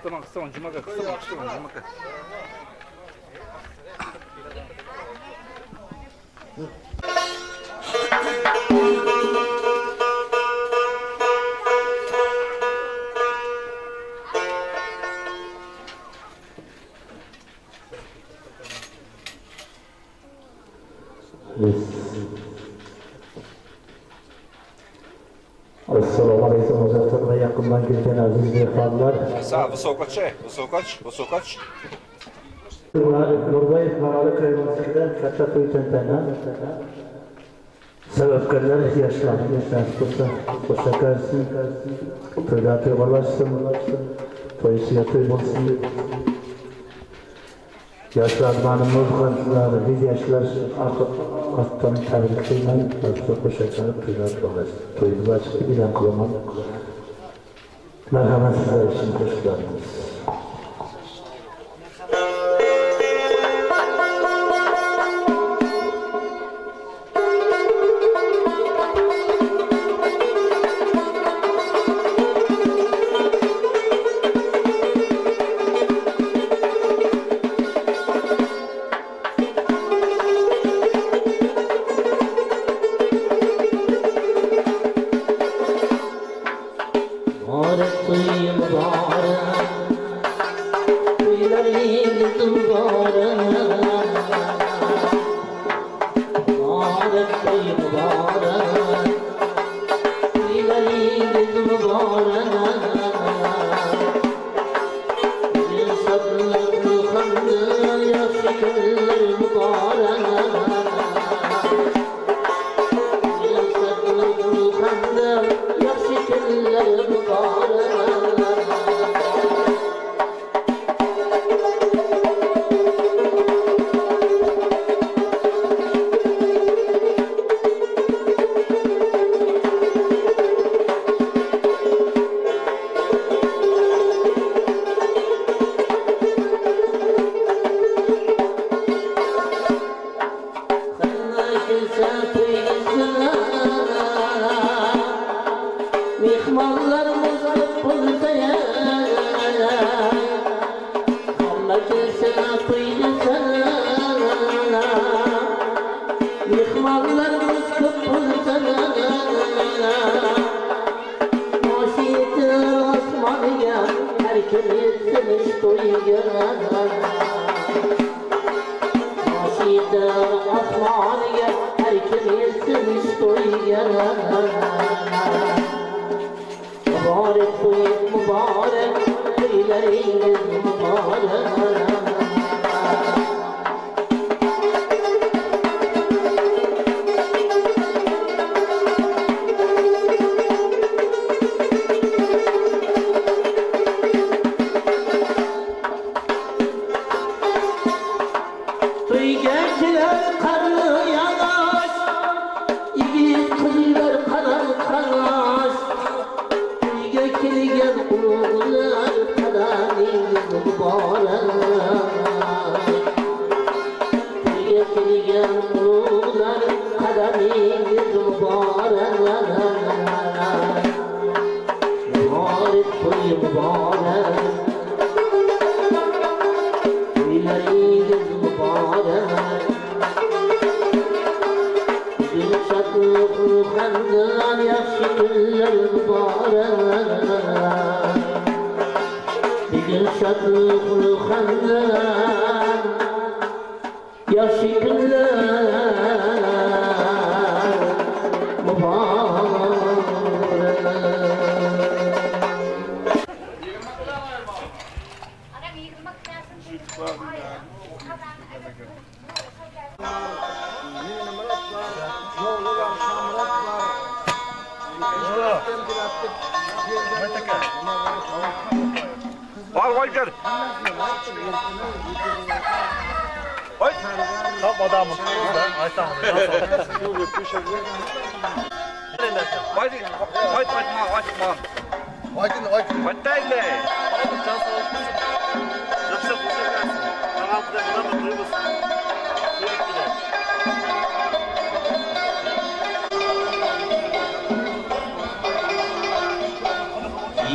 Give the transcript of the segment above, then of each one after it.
Tamam, kısa cumaka, kısa cumaka. Assalomu alaykum hozirlar va yaqindan kelgan aziz mehmonlar. Высокоч. Nurbayev Marali Qaymoqda katta to'y tantana. Sababkorlar yoshlarni transportda qo'shakarsin, to'yda to'g'rilashsin, to'yisiga to'y bo'lsin. Yoshlar mani muzg'anlar, biz yoshlar orqadan tabriklayman, qo'shaklar to'ylar bo'ladi. To'yni ochib e'lon qilaman. Marhamat sizlar uchun qo'shiqlarimiz.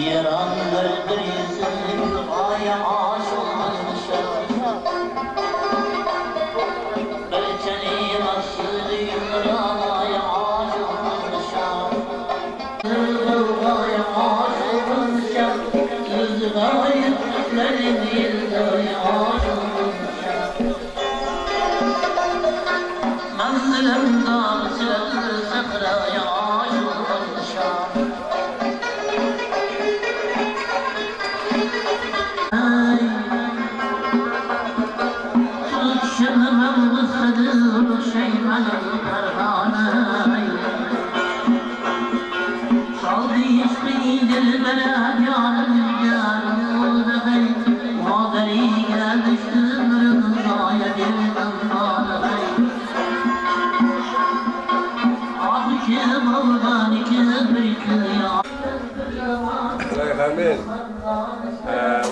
Yaranlar krizin Amin.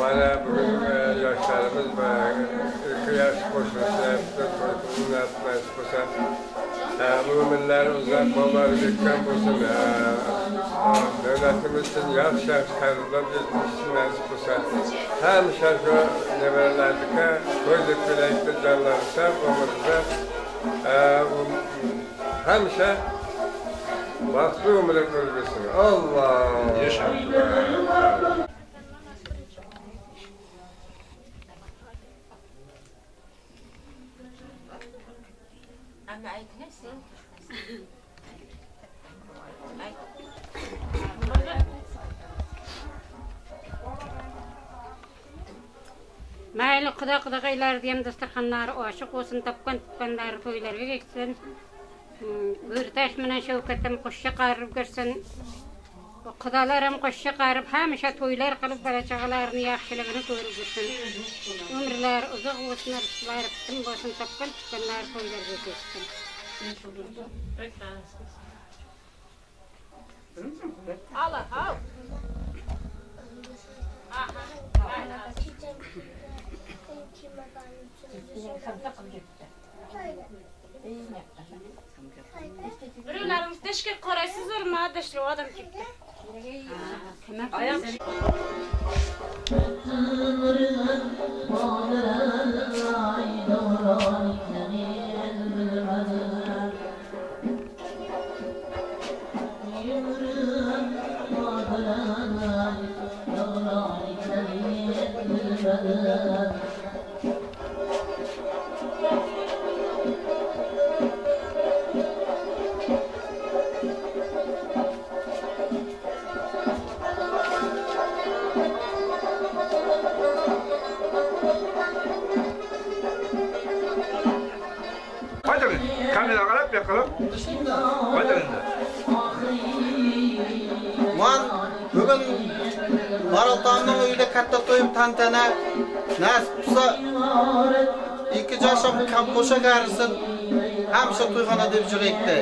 Mana bugün yaşlarımız ve kıyaş koşmasına nasip olsa müminler uzak yolları dikkat olsun. Devletimiz için yaxşı hayırlar yetişsin nasip olsa. Hem şarkı neverlerdeki koyduk bilekli canları sağ olursa hemşe vakti ömrü kılgısın. Allah! Yaşa! Ama aytmasın. Mayli quda-qudagaylar diyem dasturxanlary aşyk olsun, tapkan tutkanlary toýlarga geçsin. Gürtaş menen şöwketem goşşa garyp görsen. Qudalar hem goşşa garyp hemişe toýlar kılıp balaçagalaryny ýaxşylygyny görüp görsen. Ömürler uzak bolsun, arslar kim bolsun, tapkan tutkanlary toýlarga geçsin. Allah al. Birolarimiz teşkil qoraysızlar mı? Deşli adam çıktı. Ayağım. Kamera qarab yakalım. Hadi. Man bugün Maraltanның uyida katta to'yim tantana nasib bo'lsa 2 jasham kam qo'sha garisin hamsa to'yxona deb jirekdi.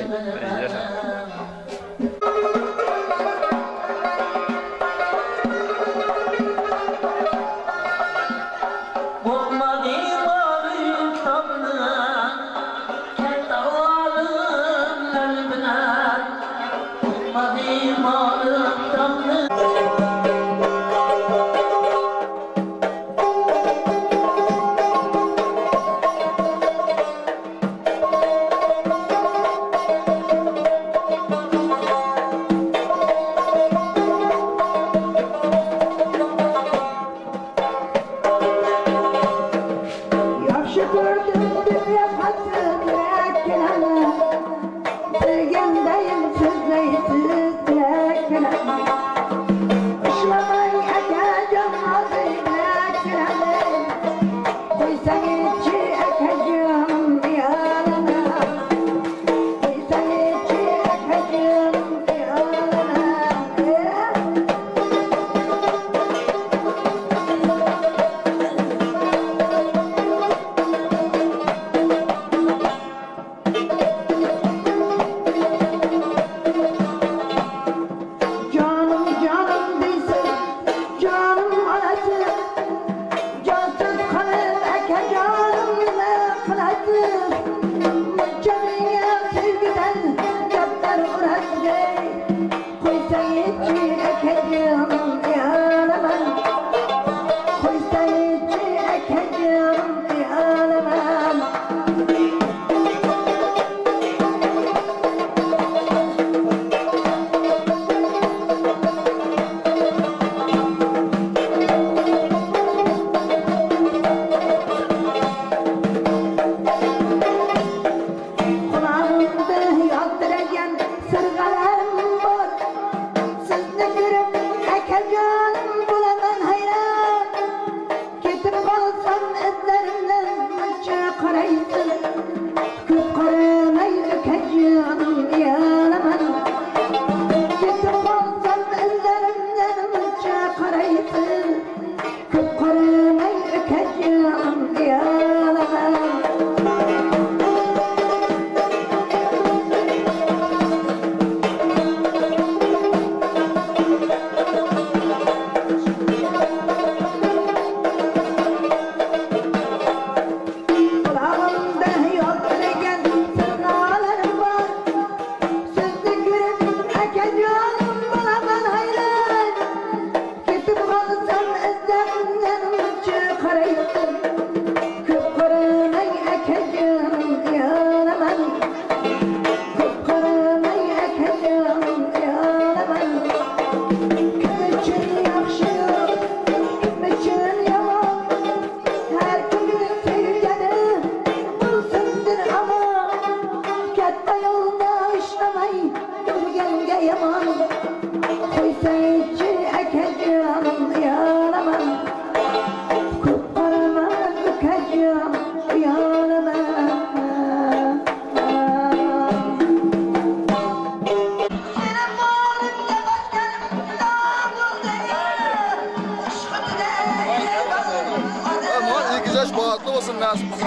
Qutlu olsun nasip olsa.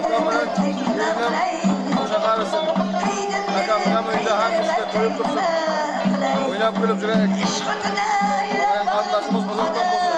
Kamera yeğenim hoşa qarasın. Akamın uyda hamısı to'yib tursin. O'ynab kulib yuraylik. Anlaşımız bozulgan olsun.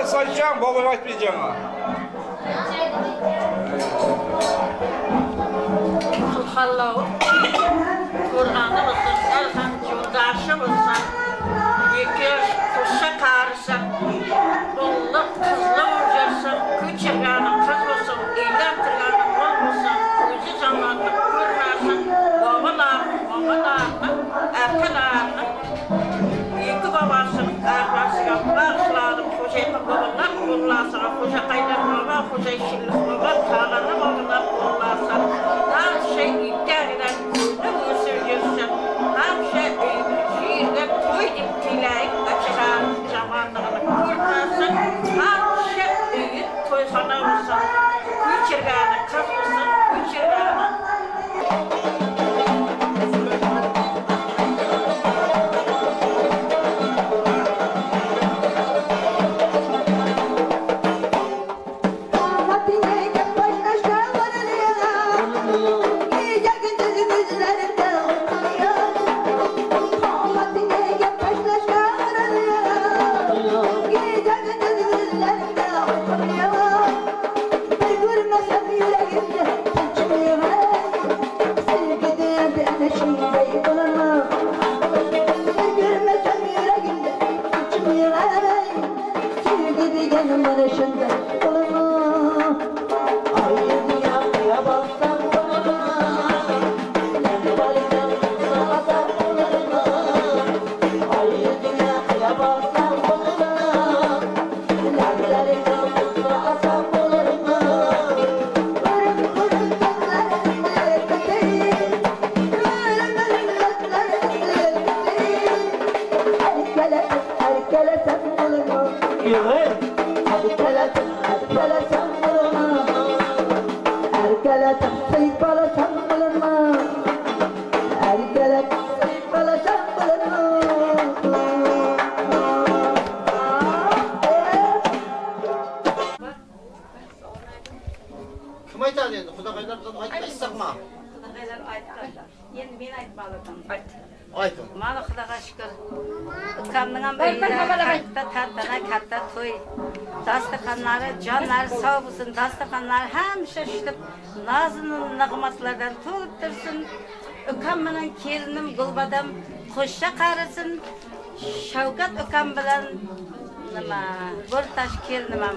Sayacağım, babam açmayacağım ha. Hallo. Kur'an'ı olsun, elham cundarşı olsun. Yıkır, kuşa karışın. Bulluk, kızlı ucarsın. Küçüklerin kız olsun. İlem tırganın olmasın. Kuzu zamanlı kurmasın. Babalarını, erkelarını. Yıkı babasının erbarsıya bağışlarım. Kocayı babalar kurlasın. Koca kaynar baba, koca işillik baba. Tağlarını babalar kurlasın. Her şey iddia eden ne göstergesin. Her şey şiirde toy diptilayıp açılan zamanlarını kurmasın. Her şey büyük toyxana olsun. Küçürgəni kız olsun, küçürgəni. Canlar sağ olsun, dasturxanlar hemşe şişip nazının nağmatlardan tolup dursun. Ökamının kelinim gulbadam hoşça qarasın. Şavkat ökam bilan nima Bortaş kelinimam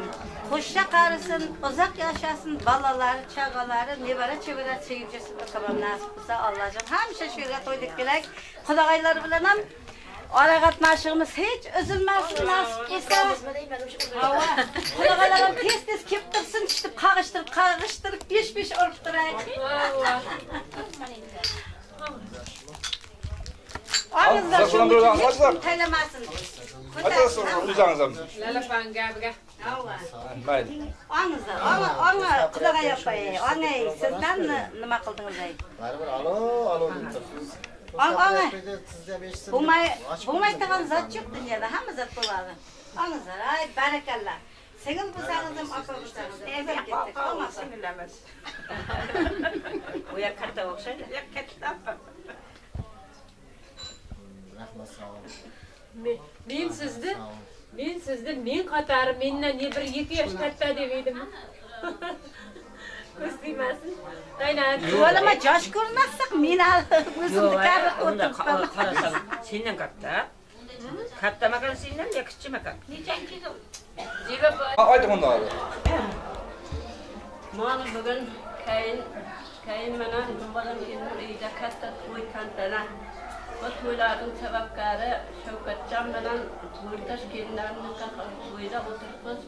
hoşça qarasın, uzak yaşasın, balaları, çağaları, nevara çevara sevgilisi ökamam nasip olsa Allah'ım hemşe şöyle toyduk kelek. Xudagaylar bilan ham ara qatnaşığımız hiç üzülməsin nasip olsa. Hava. Xudagaylarım tez-tez kep tursun, iştib qağıştırıp beş urib turayıq. Ağızlar şunu tanımasın. Açasın, duyacağınızım. Lalapan gabiga. Mayli. Ağızlar, ona Xudagay yapay. Ona sizden nima qildingiz ay? Alo. Ana. Bulmay tağan zat yok dünyada, hamma zat buladı. Ağızlar, ay barakallah. Senin bu sağızım, akıl bu sağızım. Ezem gittik, olmasın. Sinirlemez. Bu ya katta okşaydı. Ya katta. Rahmat sağ olun. Men sizdi, men qatori mendan ne bir 2 yosh katta deb edim. Ko'zlaymasin. Aynan. Yo'lama yosh ko'rmasak, men o'zimni qarasam, sendan katta. Kattamakan sendan, ya kichikmakan. Nechanchi yil? Ayting unda. Mana bugun kayin mana bolam uyda katta to'y tantana. Bu toyların sebepkarı Şevkatcan bilen Tuğurdaş gelinlerinin toyda oturup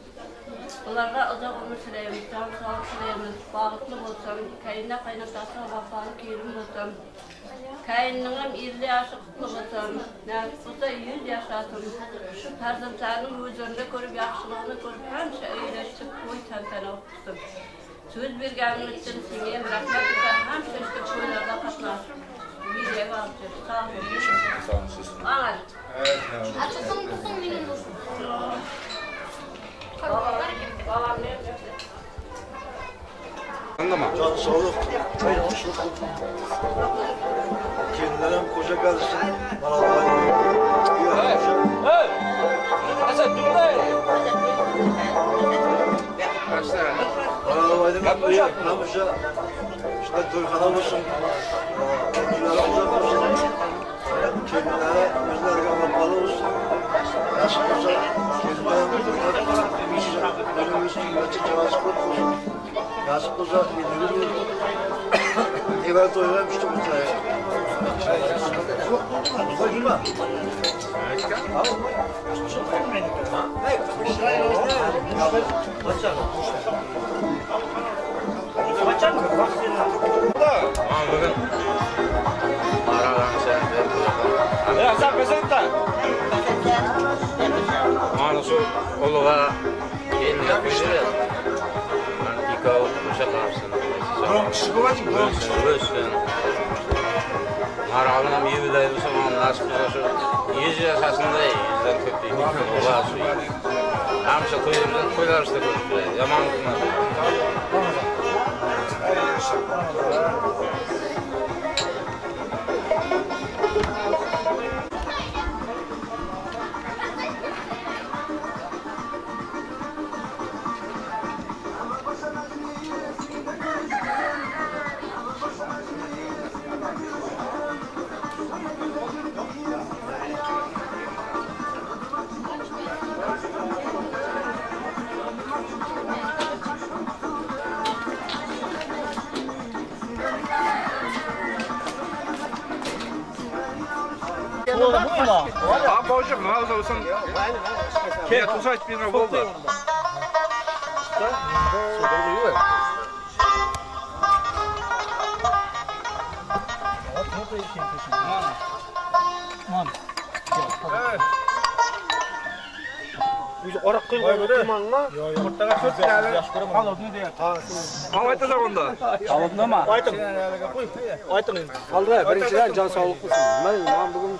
bunlarga uzak ömür süreyimiz, can sağlık süreyimiz, bağıtlı olsun, kayınla kaynatası vafalı kelim olsun, kayınlığım 50 yaşı kutlu olsun, nasip olsa 100 yaşasın. Şu farzandlarının huzurunda görüp, yaxşılığını görüp, hemşe eyleştik, toy tantana okuttum. Söz berganiniz için size rahmet eder, hemşe işte toylarda katlaşıp, bir ev alacağız. Sağ olun. Sağ olun siz. Ağır. Açıkın kızım benim olsun. Babam ne yapacak? Anlama. Can sağlık. Kendilerim koca kardeşim. Bana da Hey! Hasan dur da. Başla. bana da baydım. Namusha. İşte toyxana olsun. Kendileri uzak olsun. Kendileri gözlerine kapalı olsun. Nasıl olsa kendileri benim üstümde çıkacağız olsun. Nasip olsa bildiğiniz olsun. Evvel toylamıştım bu sayı. Koyma. Ya sen presenta. Manusu oluğa eline koyuyor. Ben ikao şakarsın. Ölsün. Maralım yüzeydi zaman nasıl şu 100 yaşasında 100'den kötü değil. Oluğa su. Hamşa koyuyorlar işte koyuyor. Yaman kına. Abi hocam ne olsun? Ke tutsaç bir ne oldu? Orak koyman mı? Ortaga 4 tane alırdın diye. Havayta da onda. Alırdın mı? Aytın. Aytın. Aldı. Birinchidan can sağlık olsun. Men bugün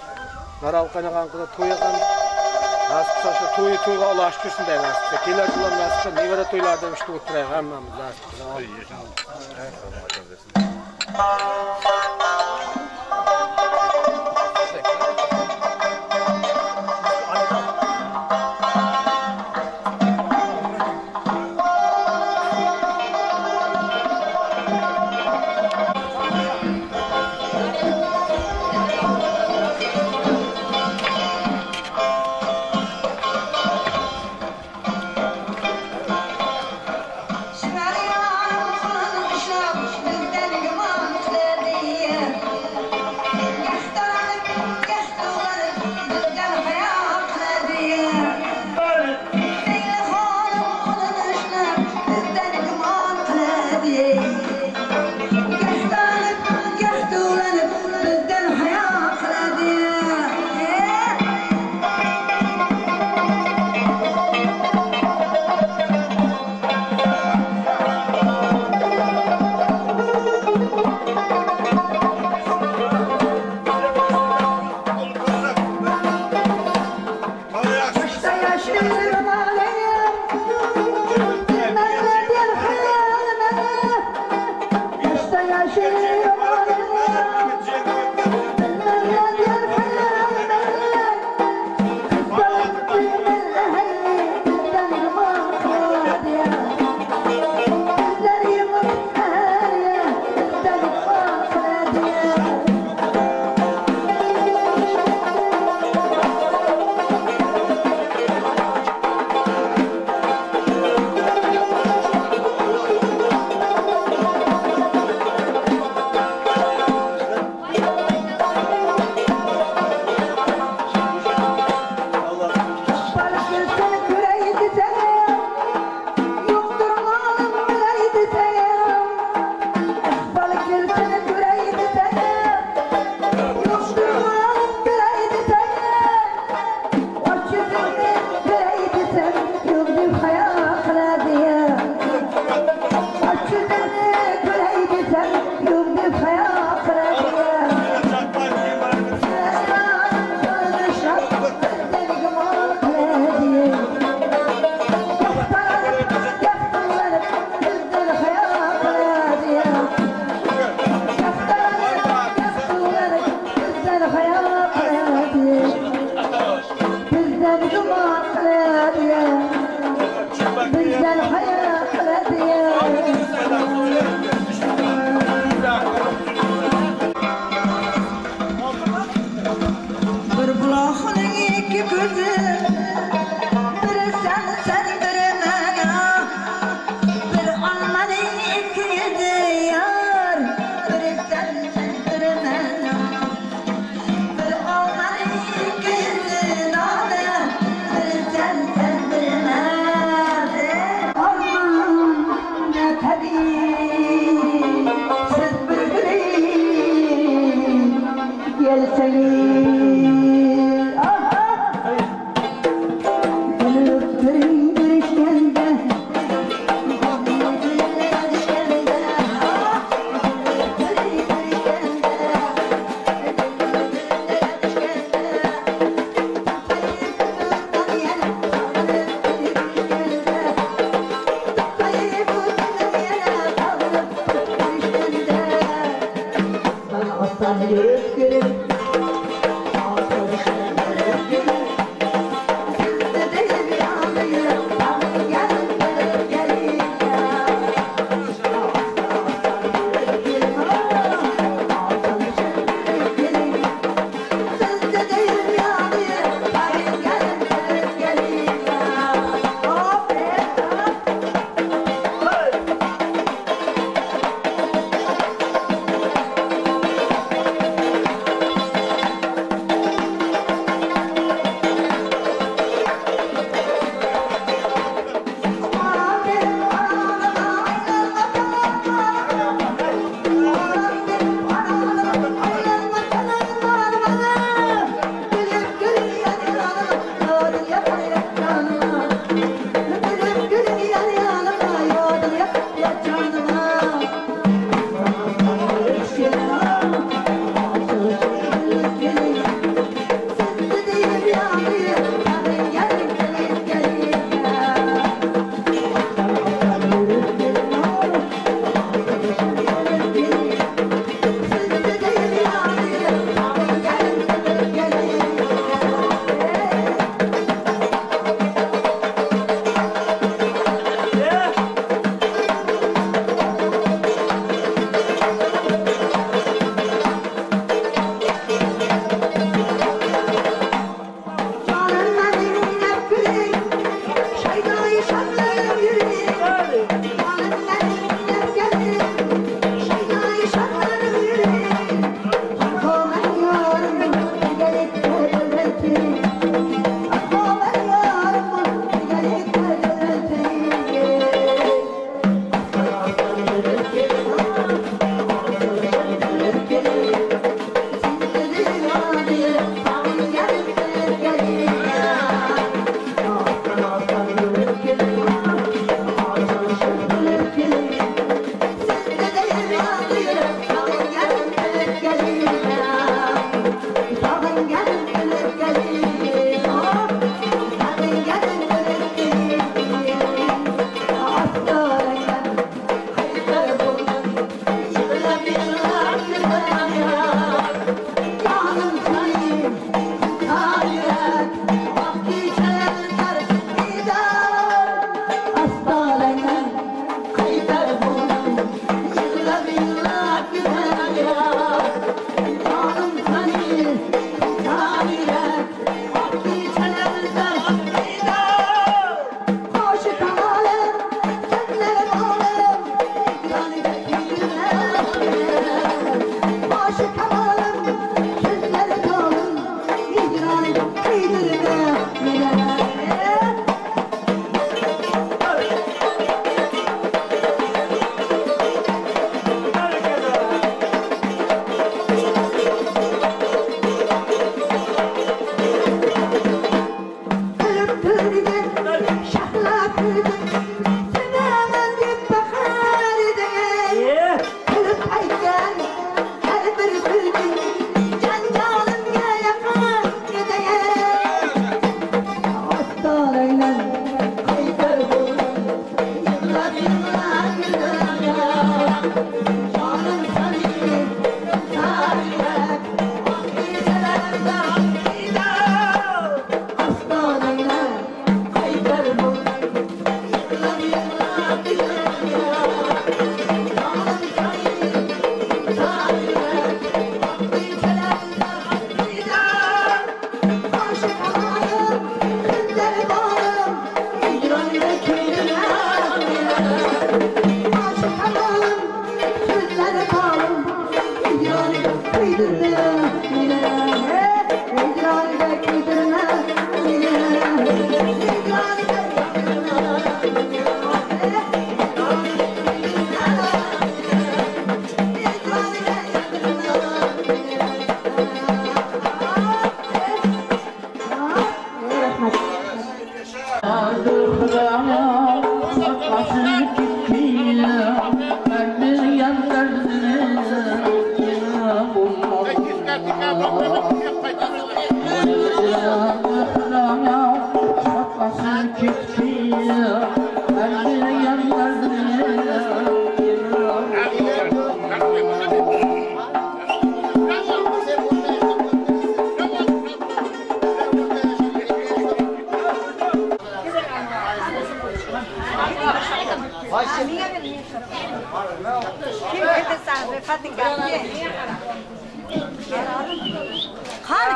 Naral qanaqanqida to'yagan nasib qilsa to'yga ulaşib tursin deyman. Kelar yillar nasib qilsa nevara to'ylarda ishda o'tiraylik hammamiz nasib Şinari ya, kuşlar, kuşlar, bizden yaman kılar diye.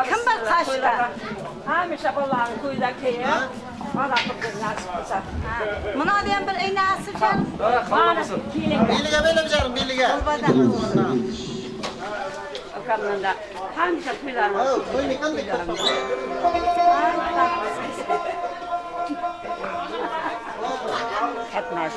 Kim var kaçta? Hamisha Allah'ın kuyudaki ya. Bana kızın nasılsa. Buna diyen bir iğnesi var. Birliğe böyle bir canım, birliğe. Okanında hamisha kuyularım. Koy ne kan dikkat. Etmez.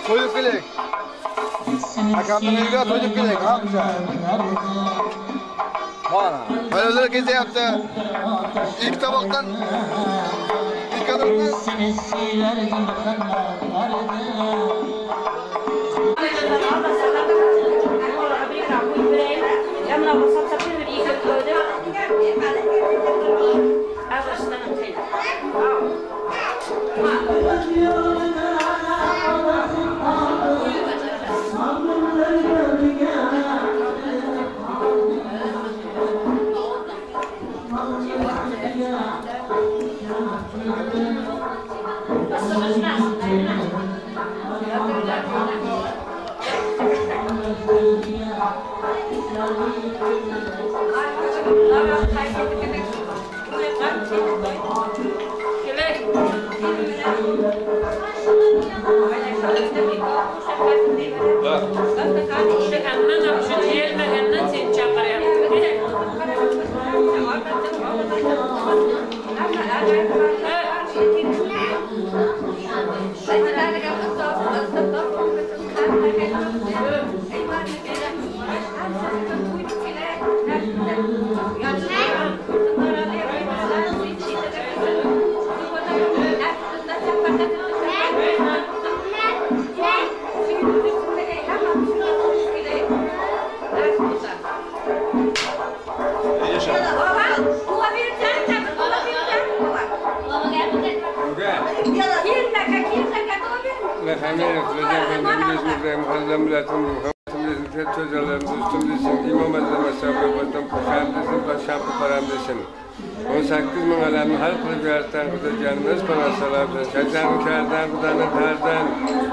Toyduk bilek. Akamdan ilgili toyduk bilek. Bana. Öyle kez yaptı. İlk tabaktan ilk adımdan.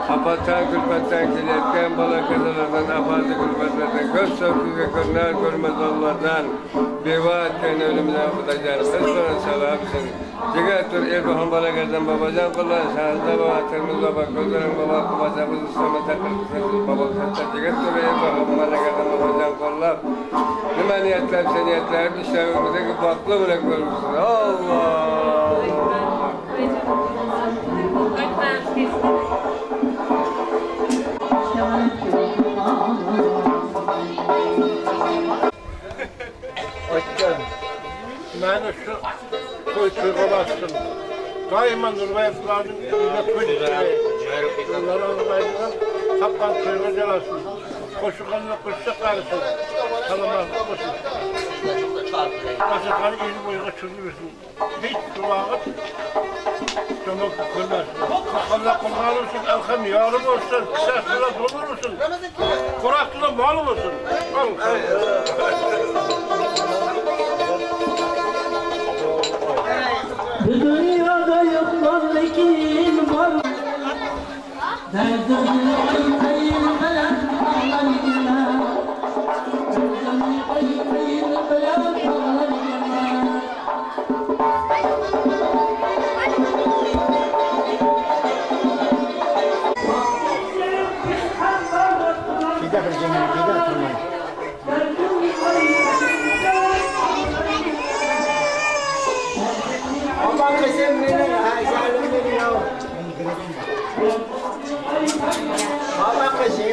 Apatan külfetten kiletken balakazalardan apadı külfetlerden göz sokuyla görünür görmez olmadan bevaatken ölümden kutacağını kız bana salamsın. Cigatür elbahın balakazadan babacan kullan şahızda baba tırmız baba gözlerin baba kubacamız üstüme takır kısasız baba kısasız cigatür elbahın balakazadan babacan kullan nime niyetler seniyetler işlerimizdeki baklı bile görmüşsün. Allah! Ben şu toy bastım. Daima Nurbayev'ların yüzde toy onları anlayınca kapkan toyuna gelasın. Koşukanla koşacak karısın. Kalamarlık olmasın. Kaçakanı eli boyuna çözülürsün. Hiç kulağın çomak kırmazsın. Kakanla kullanırsın. Elhem yarım olsun. Kısasına dolur musun? Kuraklığa mal olsun. Bu dünyada yoklar lekin var. Derdini ayıp falan ağlarına. Derdini ayıp falan ağlarına. bir cemil gider tamam. Aman kızım beni hayalim beni ya. Aman kızım.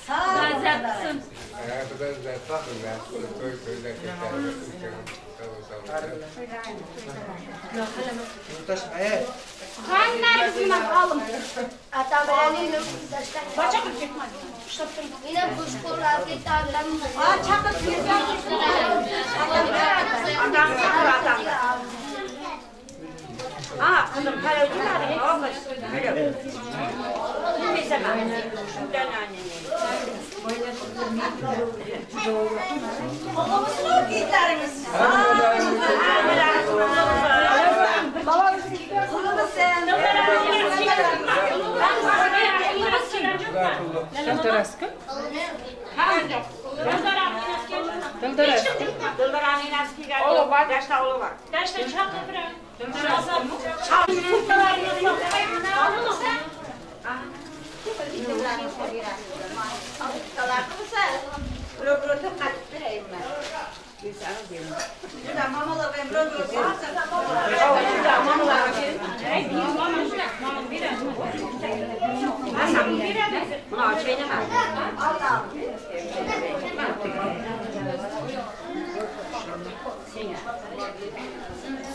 Lezzetlisin. Hangileri kızımdan alın? Ata benim Başak mı çekmez? yine kuşkular gitti annem. Çakır birden Kızım televizyonda ne olmuş? Bilmesem anne. Şuradan Babamızın giydilerimiz. Babamız sen. Oğlu var, yaşta oğlu var. Yaşta çakır bırak.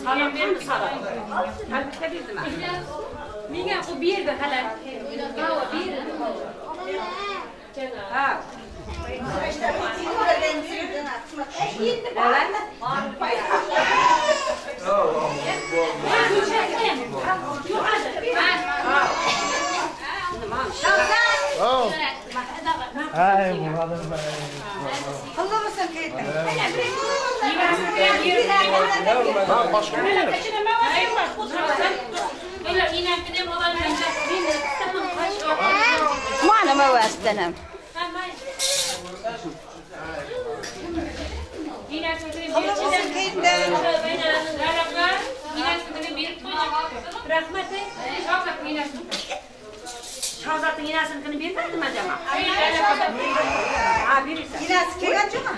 Salam benim salam. Halbuki bildim ben. Minga bu bir de hala. Hava bir. Ha. Ay muhabbet. Kıllı mısın kıyıda? Ha başka mı? Mana mı vastenem? Şahzatın yinasını bilmedin mi acaba? Ha birisi. Yinası kim acaba?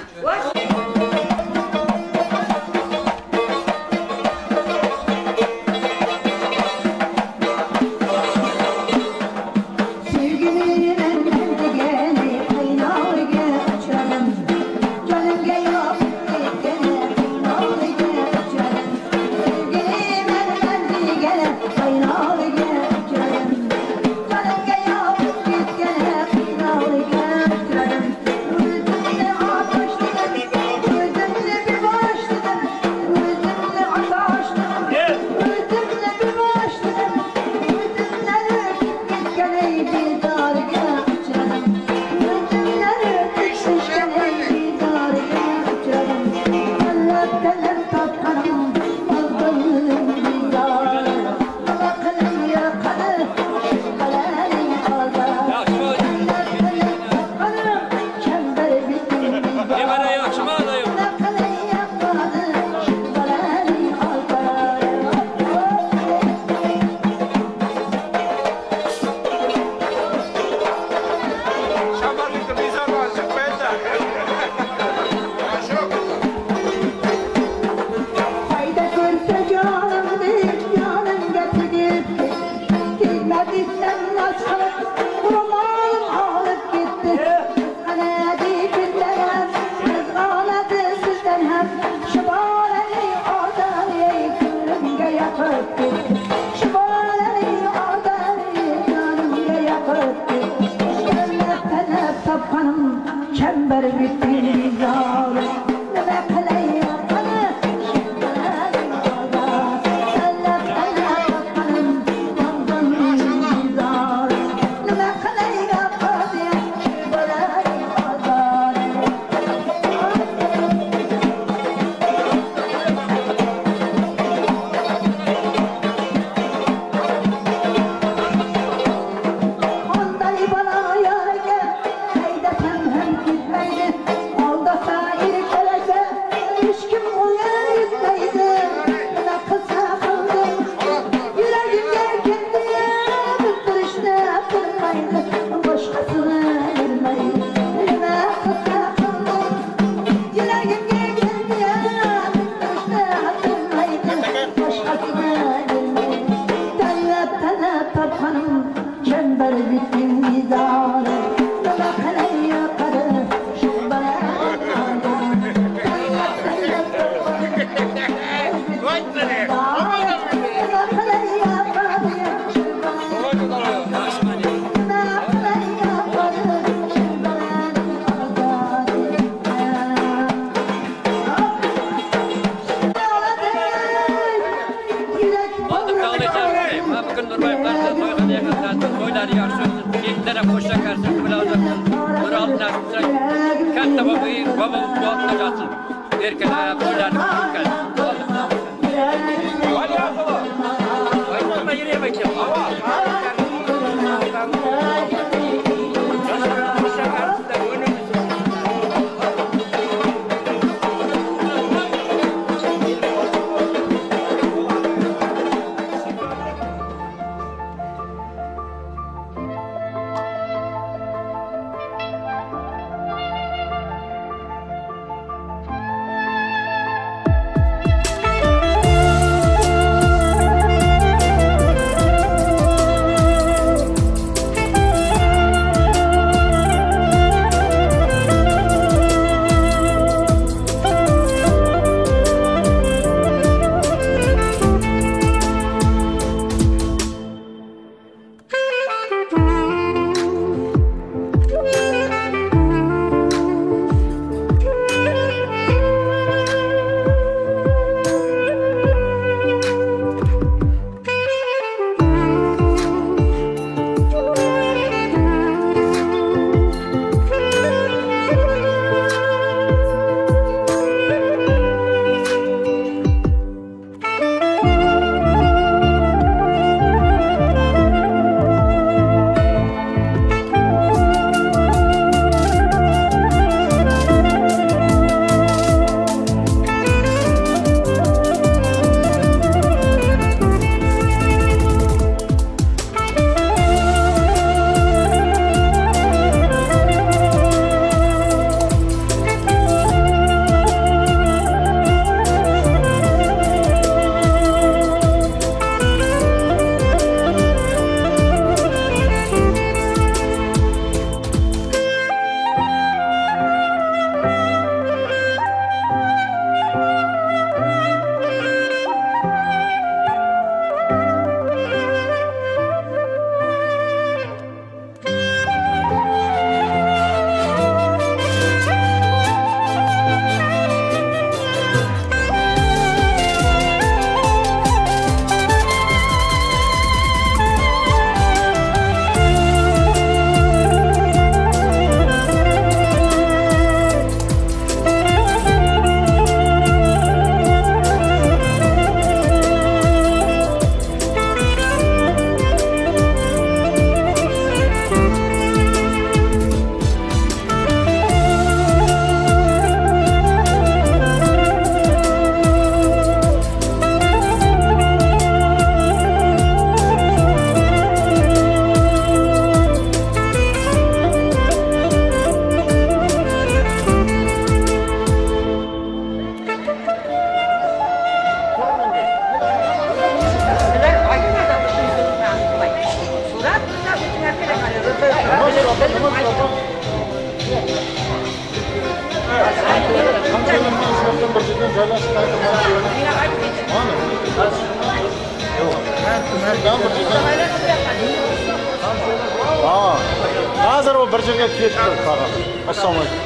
Hazır o bir yerga ketdi qarab. Assalomu alaykum.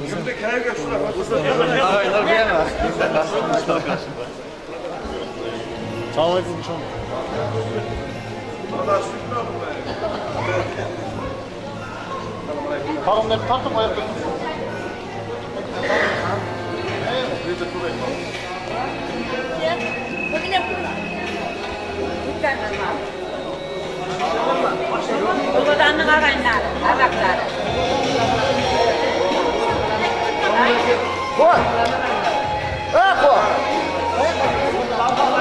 Kimda kayga shunaqa Assalomu alaykum chon. Qaramlar tartib qo'yapti. Bugün Buradanın ağaynlar, Araplar. Koy. Koy.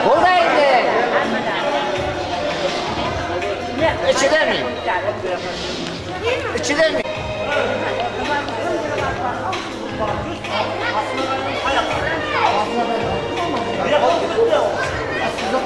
Buradaydı. İçide mi? İçide mi? Size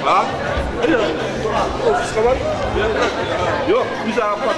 Ha? Ofiste var mı? Yok, güzel apart.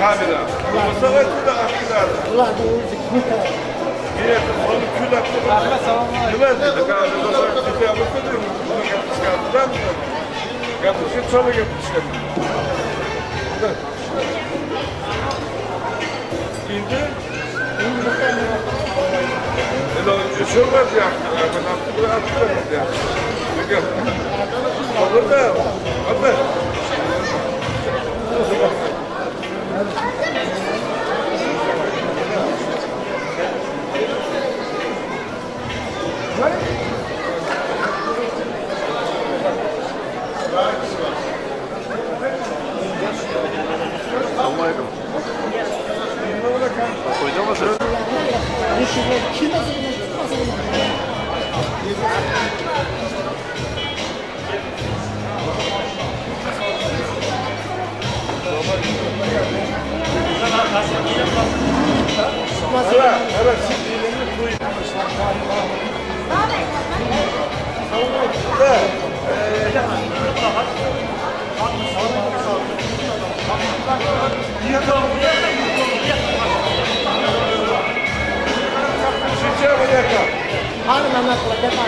Kamera. Mustafa Tüla aktılar. Ulan bu zikmita. Evet, onu Tüla aktılar. Ahmet selamlar. Tüla dedik abi. Dostlar Tüla aktılar. Bunu yapışkardılar mı? Yapışıp sonra yapışkardılar. İndi. Şöyle var ya. Ben aktılar ya. Bakın. Olur da. Abi. Almayalım. Koyacağım mı sen? Evet, şimdi koyayım. Hani Mehmet'le defa.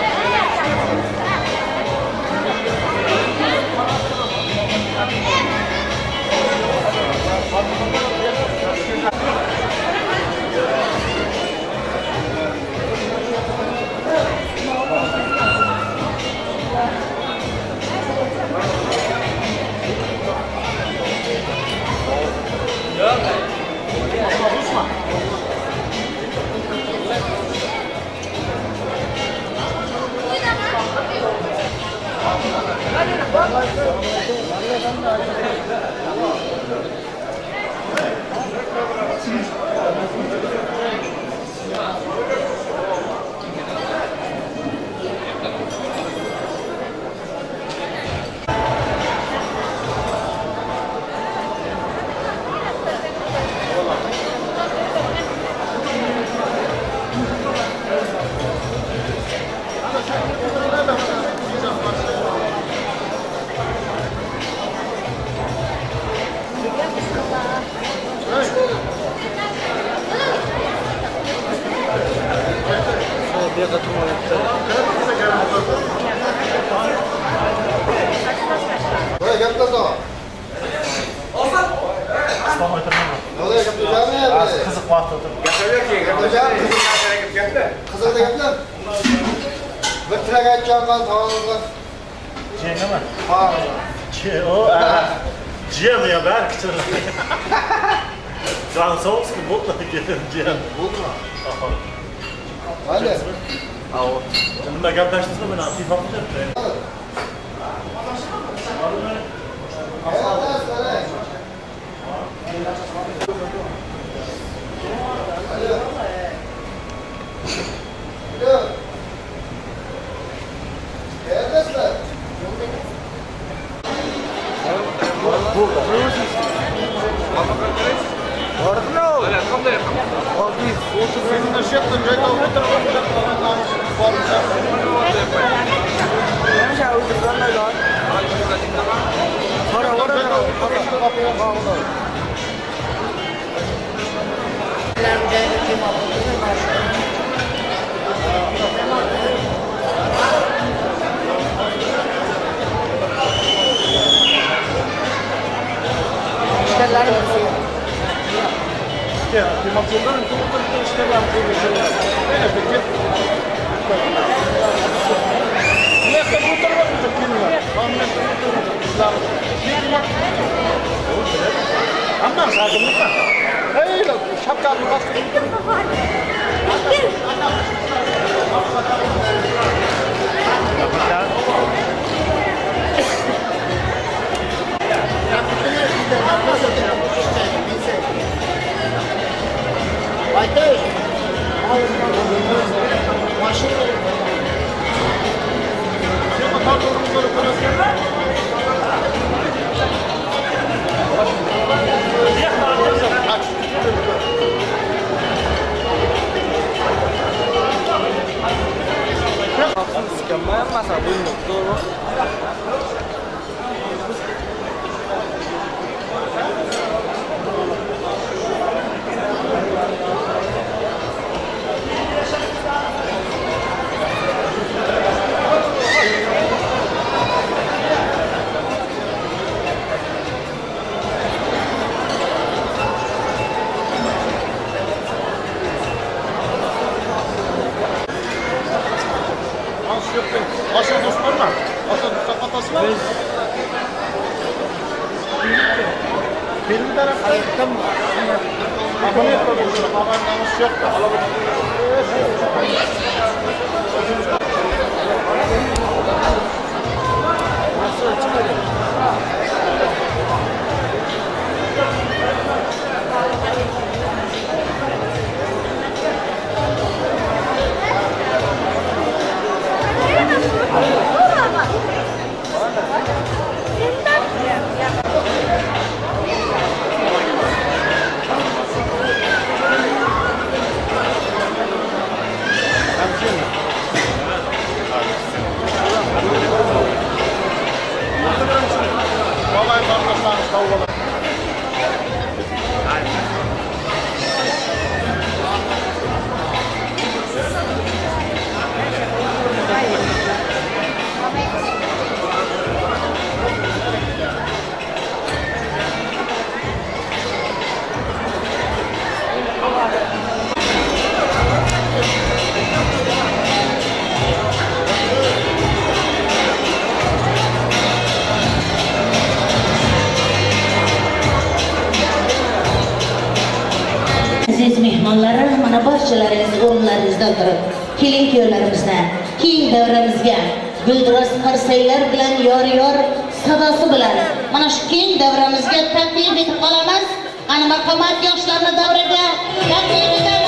Film tarafdan abone olun. Abonemiz yok da. Aziz mehmonlar, mana barchalaringiz o'rinlaringizda o'tirib, kelin-kuyovlarimizdan keyingi davramizga gulduros qarsaylar bilan yor-yor sadosi bilan mana shu keng davramizga taklif etib qolamiz. Ana marhamat yoshlarni davraga taklif etamiz.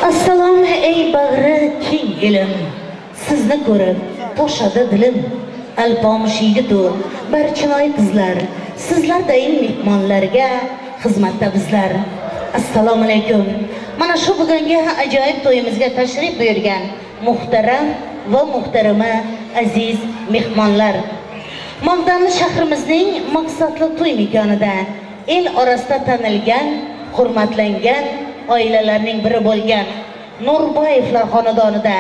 Assalomu ey bag'ri keng elim, sizni ko'rib to'shadi dilim. Alpomish yigitu barchinoy qizlar, sizlardayin mehmonlarga xizmatda bizlar. Assalomu alaykum. Mana shu bugungi ajoyib to'yimizga tashrif buyurgan muhtaram va muhtarama aziz mehmonlar. Mo'g'damli shahrimizning maqsadli to'y makonida el orasida tanilgan, hurmatlangan oilalarning biri bo'lgan Nurboyevlar xonadonida,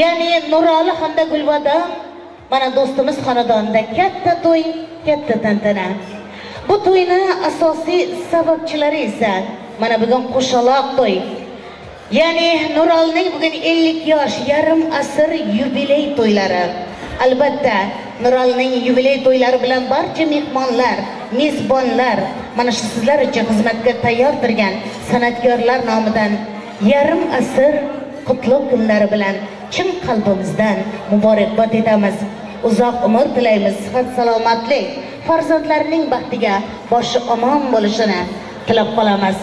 ya'ni Nurali hamda Gulbodam mana do'stimiz xonadonida katta to'y, katta tantana. Bu to'yni asosiy sababchilari esa mana bugun qo'shaloq to'y. Ya'ni Nuralining bugun 50 yosh, yarim asr yubiley to'ylari. Albatta, Nuralining yubiley to'ylari bilan barcha mehmonlar, mezbonlar mana shu sizlar uchun xizmatga tayyor turgan san'atkorlar nomidan yarim asr qutlug' kunlari bilan chin qalbimizdan muborakbod etamiz. Uzoq umr tilaymiz, sihat salomatlik, farzandlarining baxtiga boshi omon bo'lishini tilab qolamiz.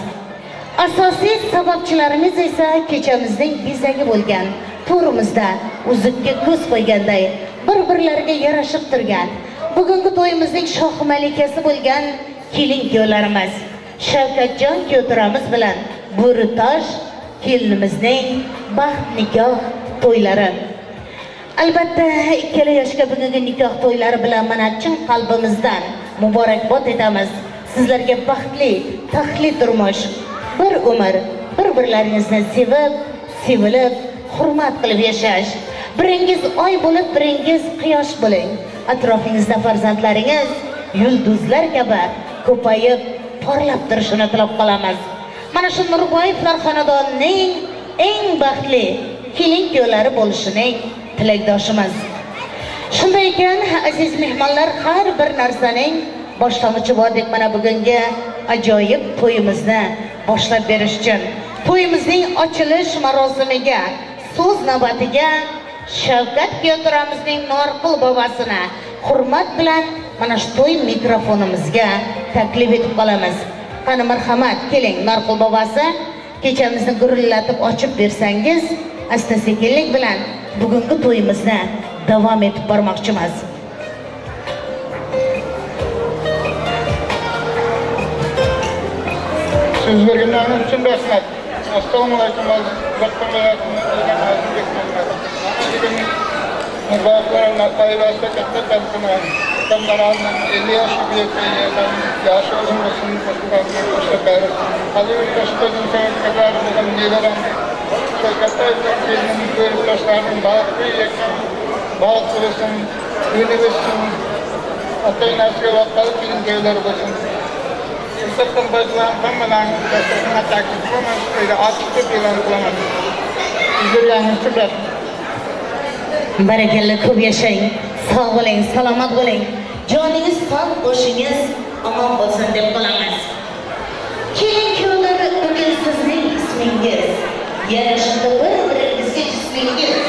Asosiy sababchilarimiz esa kechamizning bezagi bo'lgan to'rimizda uzukka ko'z qo'yganday bir-birlariga yarashib turgan bugungi to'yimizning shoh malikasi bo'lgan kelin-kuyovlarimiz Shavkatjon kuyovlarimiz bilan Bo'ritosh kelinimizning baxt nikoh to'ylari. Albatta, ikkala yoshga bugungi nikoh to'ylari bilan mana chin qalbimizdan muborakbod etamiz. Sizlarga baxtli, taxtli turmush, bir umr bir-birlaringizni sevib, sevilib, hurmat qilib yashash. Biringiz oy bo'lib, biringiz quyosh bo'ling. Atrofingizda farzandlaringiz yulduzlar kabi ko'payib, porlab turishini tilab qolamiz. Mana shu Nurboyevlar xonadonining eng baxtli kelin-kuyovlari bo'lishining tilakdoshimiz. Shunday ekan, aziz mehmonlar, har bir narsaning boshlang'ichi bor deb mana bugungi ajoyib to'yimizni boshlab berish uchun to'yimizning ochilish marosimiga, so'z navbatiga Shavkat Piyotiramizning Norqul bobosini hurmat bilan mana shu to'y mikrofonimizga taklif etib qolamiz. Qani marhamat, keling, Norqul bobosi, kechamizni gurullatib ochib bersangiz, asta-sekinlik bilan bugungi to'yimizni davom etib bormoqchimiz. Siz berganlariniz uchun rahmat. Assalomu alaykum aziz Nurboyevlarning tayyorlashda katta tadbirlar. Kameralarning 50 yoshga yetgan yosh o'g'limizning boshqalar. Hali yoshlarning kadar bugun nelarim. Katta kelin yoshlarning baxtli ekan. Baxt bo'lsin, uyli bo'lsin. Ota-onasiga vaqtli kelin bo'lsin. Sizlardan bazılarım hammalarni dasturxonga taklif qilaman, quyida ochib e'lon qilaman. Sizlarning shuhrat. Barakalla, ko'p yashang, sog' bo'ling, salomat bo'ling. Joningiz sog', boshingiz omon bo'lsin deb qolamiz. Kelin-kuyovlar, bugun sizning ismingiz, yana shunda bir-biringizga jismingiz.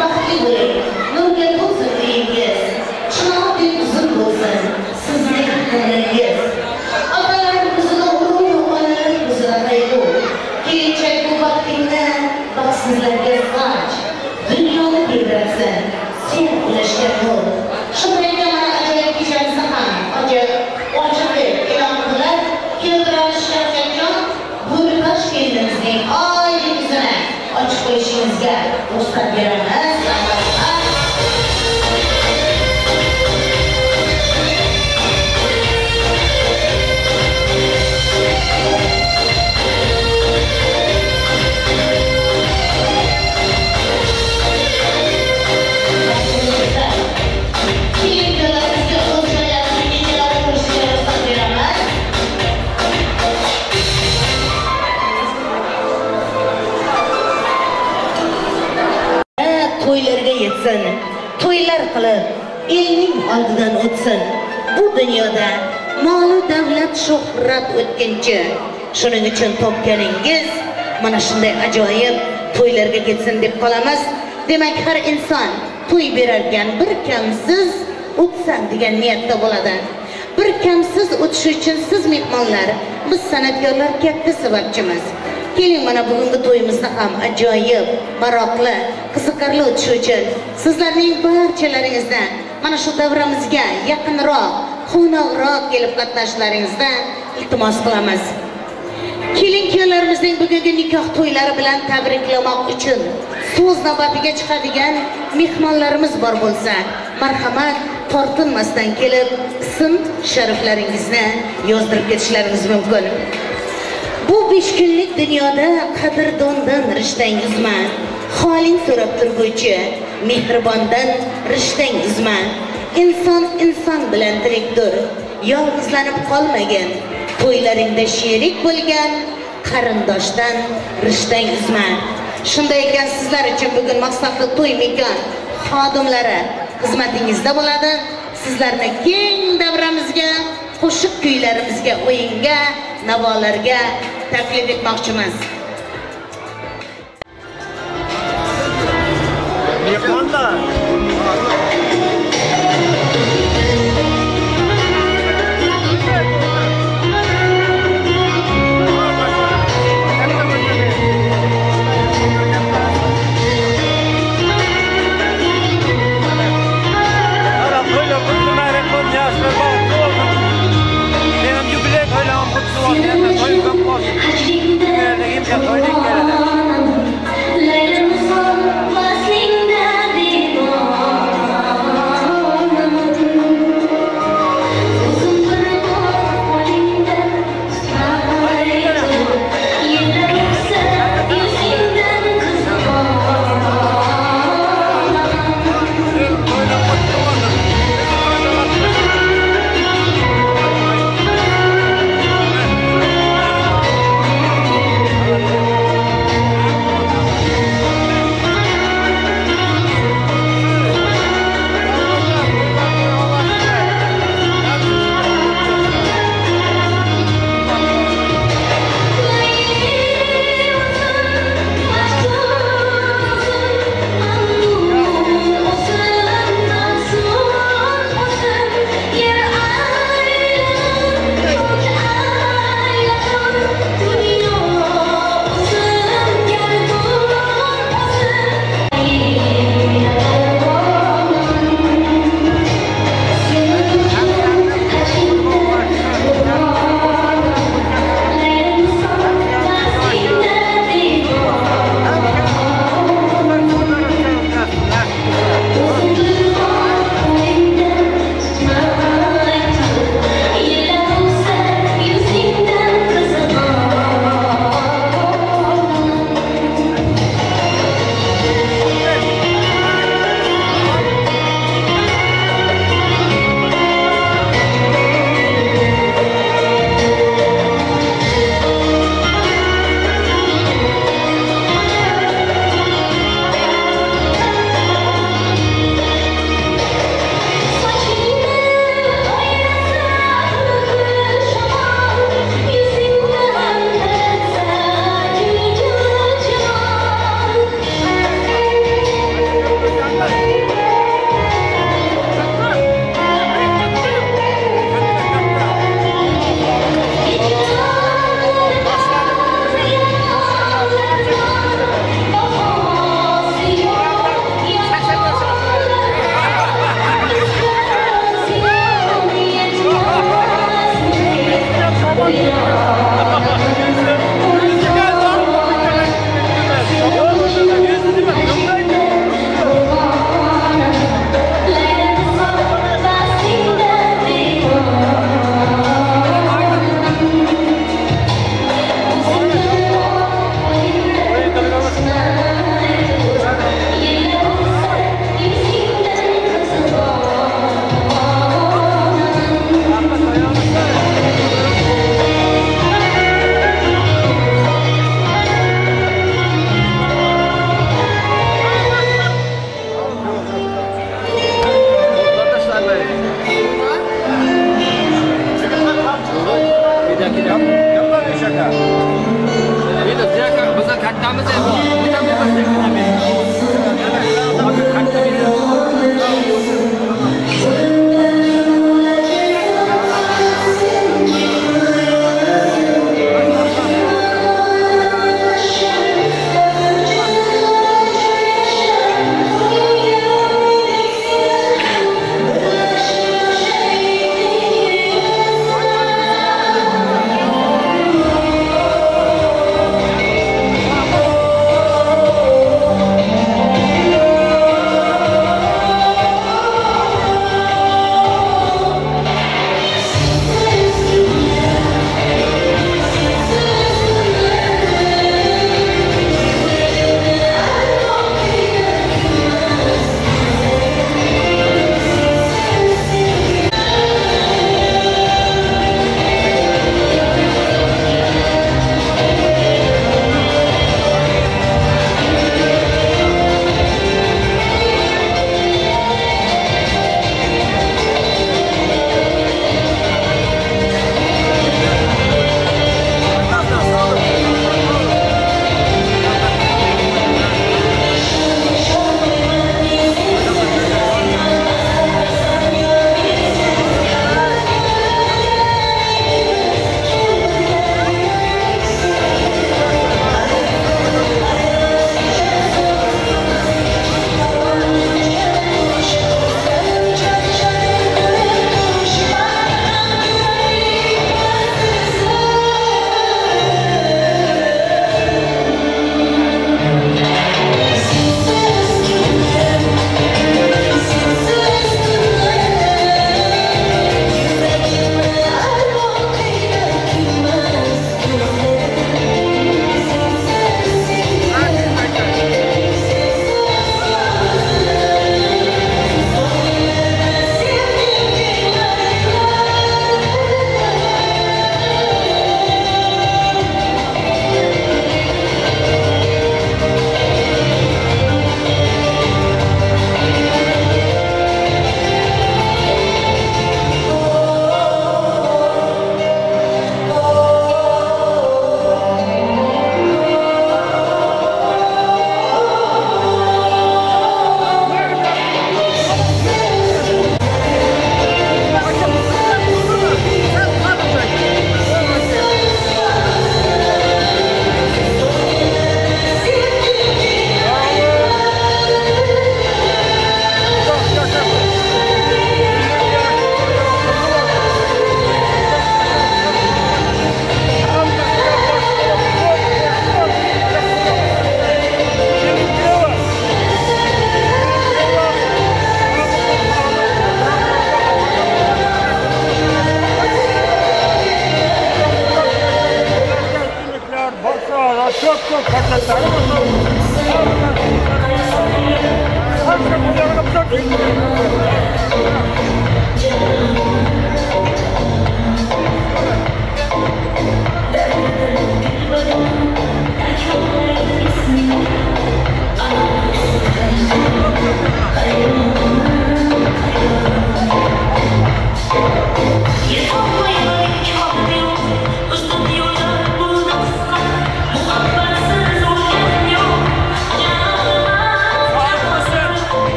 Baxtli bo'ling, nurga to'lsin uyingiz. Chinordek uzun bo'lsin sizning umringiz. Kelinchak bu vaqtingda baxtsizlarga qanch, dunyoni bildirsin, sen ulashga qo'l. Shunday mana ajoyib kechamizni ham ochiq e'lon qilib, Piyotiramiz Shavkatjon Bo'ritosh kelinimizning oylik yuzini ochib qo'yishimizga ruxsat beramiz. To'ylarga yetsin, to'ylar qilib elning oldidan o'tsin. Bu dunyoda mol-u davlat, shuhrat o'tkinchi. Shuning uchun topganingiz mana shunday ajoyib to'ylarga ketsin deb qolamiz. Demak, har inson to'y berarkan bir kamsiz o'tsin degan niyatda bo'ladi. Bir kamsiz o'tish uchun siz mehmonlar, biz san'atkorlar katta sababchimiz. Keling, mana bugungi to'yimizni ham ajoyib, maroqli, qiziqarli o'tishi uchun sizlarning barchalaringizdan mana shu davramizga yaqinroq, qo'noqroq kelib qatnashishlaringizni iltimos qilamiz. Kelin-kuyovlarimizning bugungi nikoh to'ylari bilan tabriklamoq uchun so'z navbatiga chiqadigan mehmonlarimiz bor bo'lsa, marhamat, tortinmasdan kelib ism shariflaringizni yozdirib ketishlaringiz mumkin. Bu 5 kunlik dunyoda qadrdondan rishtang uzma, holing so'rab turguvchi mehribondan rishtang uzma. Inson bilan tirikdir, yolg'izlanib qolmagan, to'ylaringda sherik bo'lgan qarindoshdan rishtang uzma. Shunday ekan, sizlar uchun bugun maqsadli to'y mekon xodimlari xizmatingizda bo'ladi. Sizlarni keng davramizga, qo'shiq kuylarimizga, o'yinga, navolarga taklif etmoqchimiz. Mehmonlar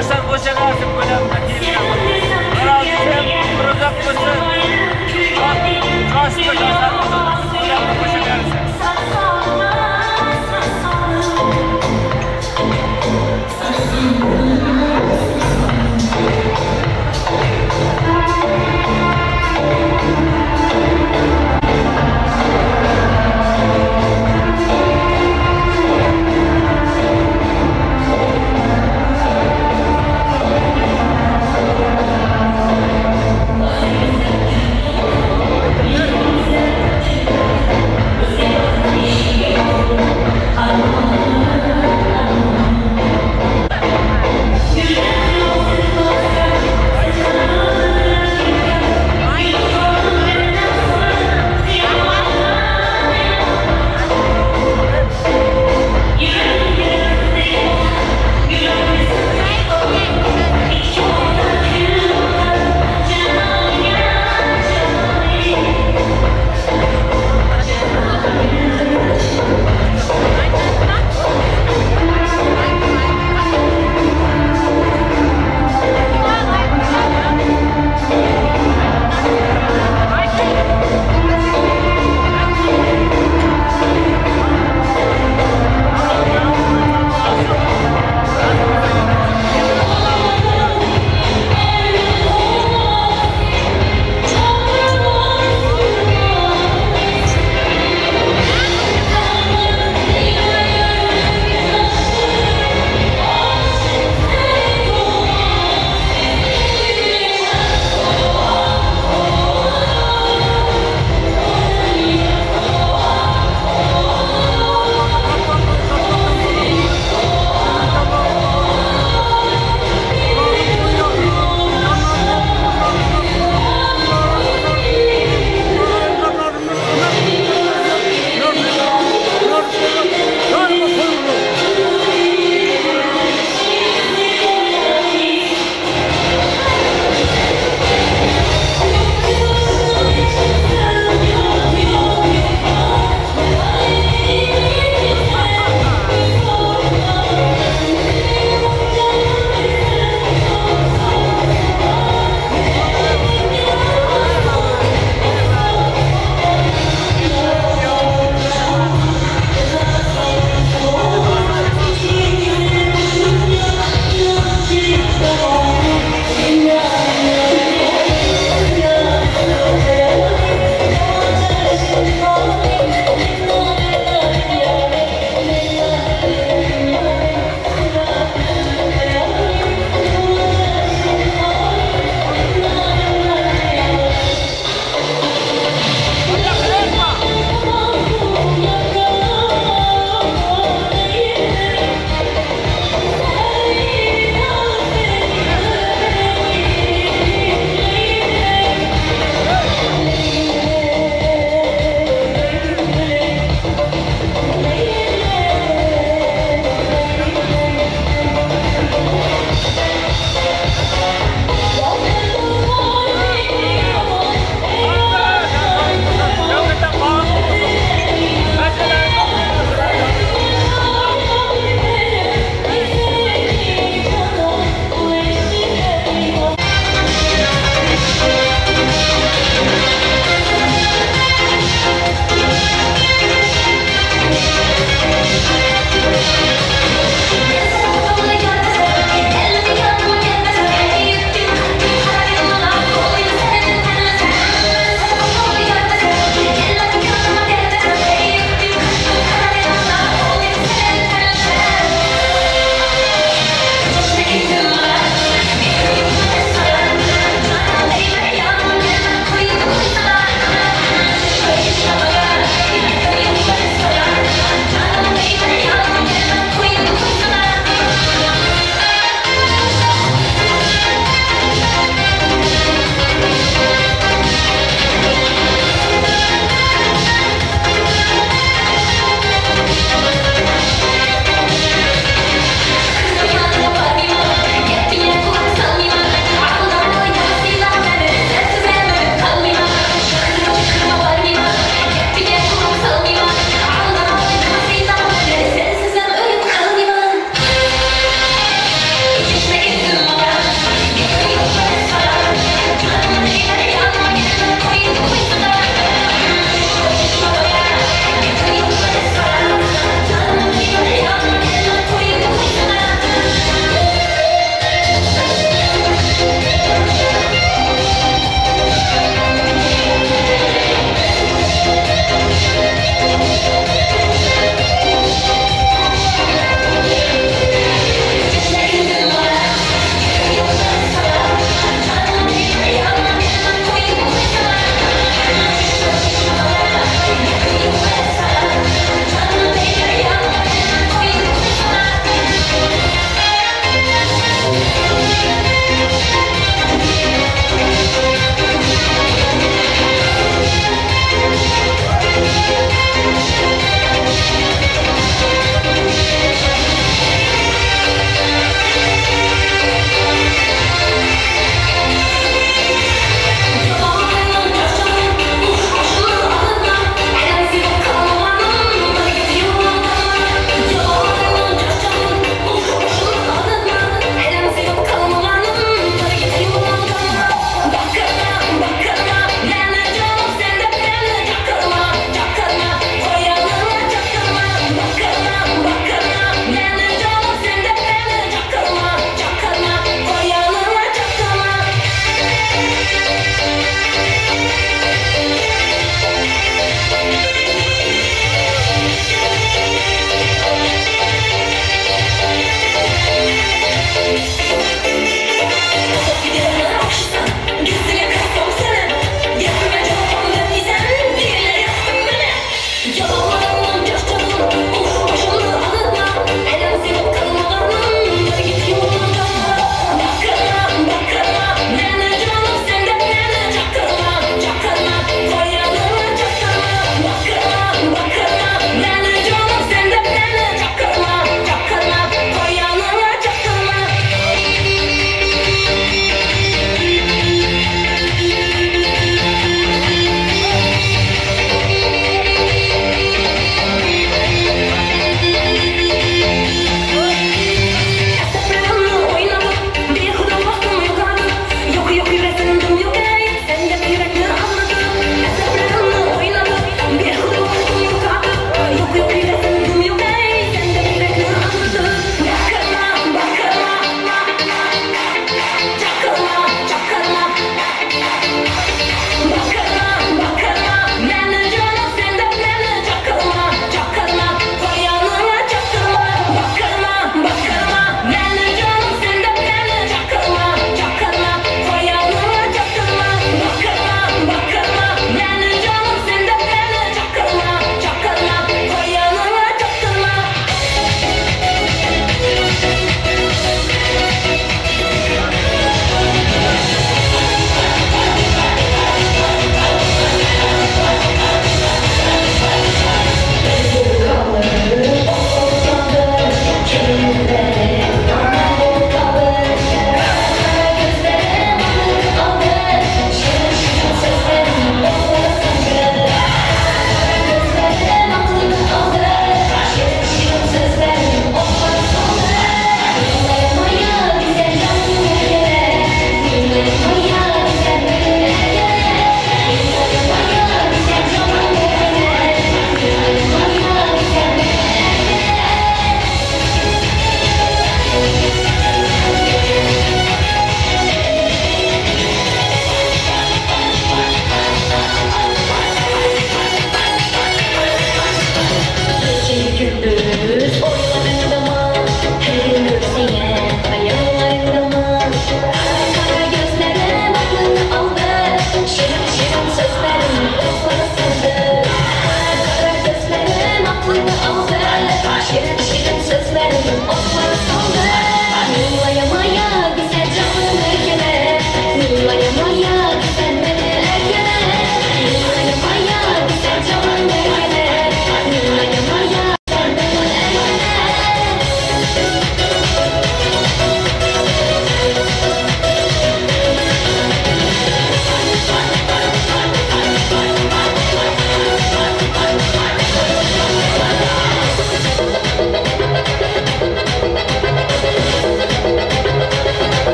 Yaşlar boşa kalsın böyle.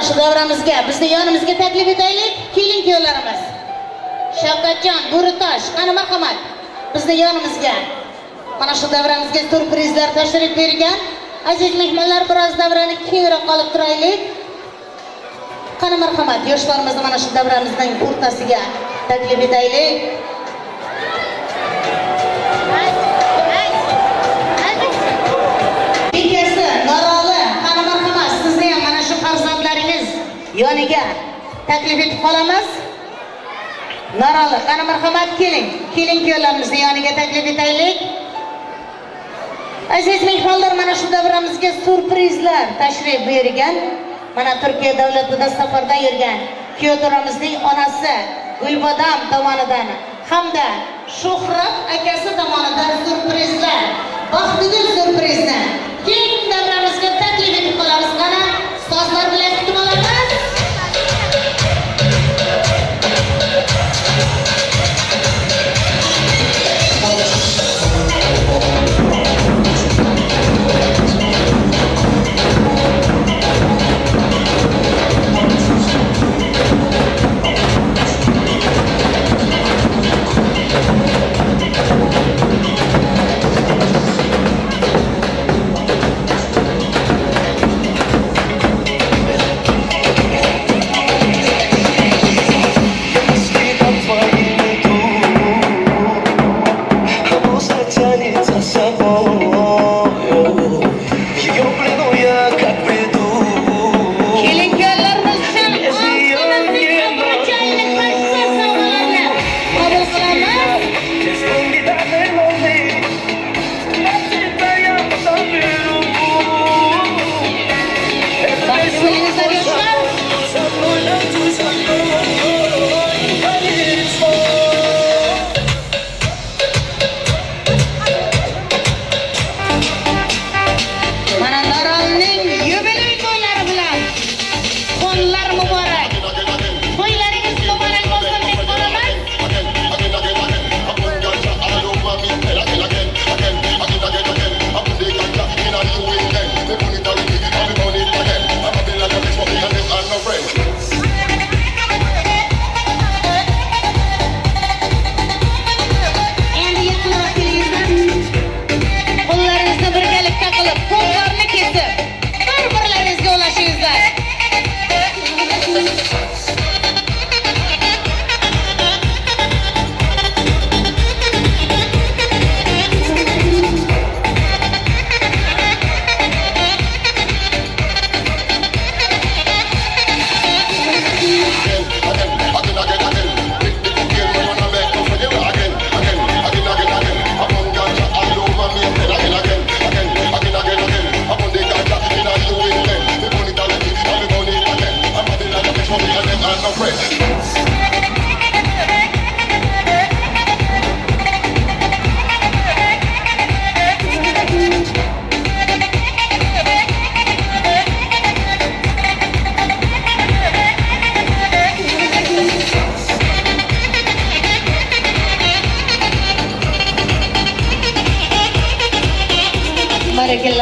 shu davramizga bizni yonimizga taklif etaylik. Keling kuyovlarimiz. Shavkatjon, Bo'ritosh, qani marhamat. Bizni yonimizga. Mana shu davramizga surprizlar tashrif bergan. Aziz mehmonlar, biroz davrani kengroq qolib turaylik. Qani marhamat, yoshlarimizni mana shu davramizning o'rtasiga taklif etaylik. Bekasi, Noroli, qani marhamat, sizni ham mana shu farzandlaringiz yoniga taklif etib qolamiz. Noroli, qani marhamat, keling. Keling kuyovlarimizni yoniga taklif etaylik. Aziz mehmonlar, mana shu davramizga surprizlar tashrif buyurgan. Mana Turkiya davlatida safarda yurgan kuyovlarimizning onasi Gulbodam tomonidan hamda Shuhrat akasi tomonidan surprizlar, baxtli surprizni keng davramizga taklif etib qolamiz. Qani ustozlar bilan kutib olamiz.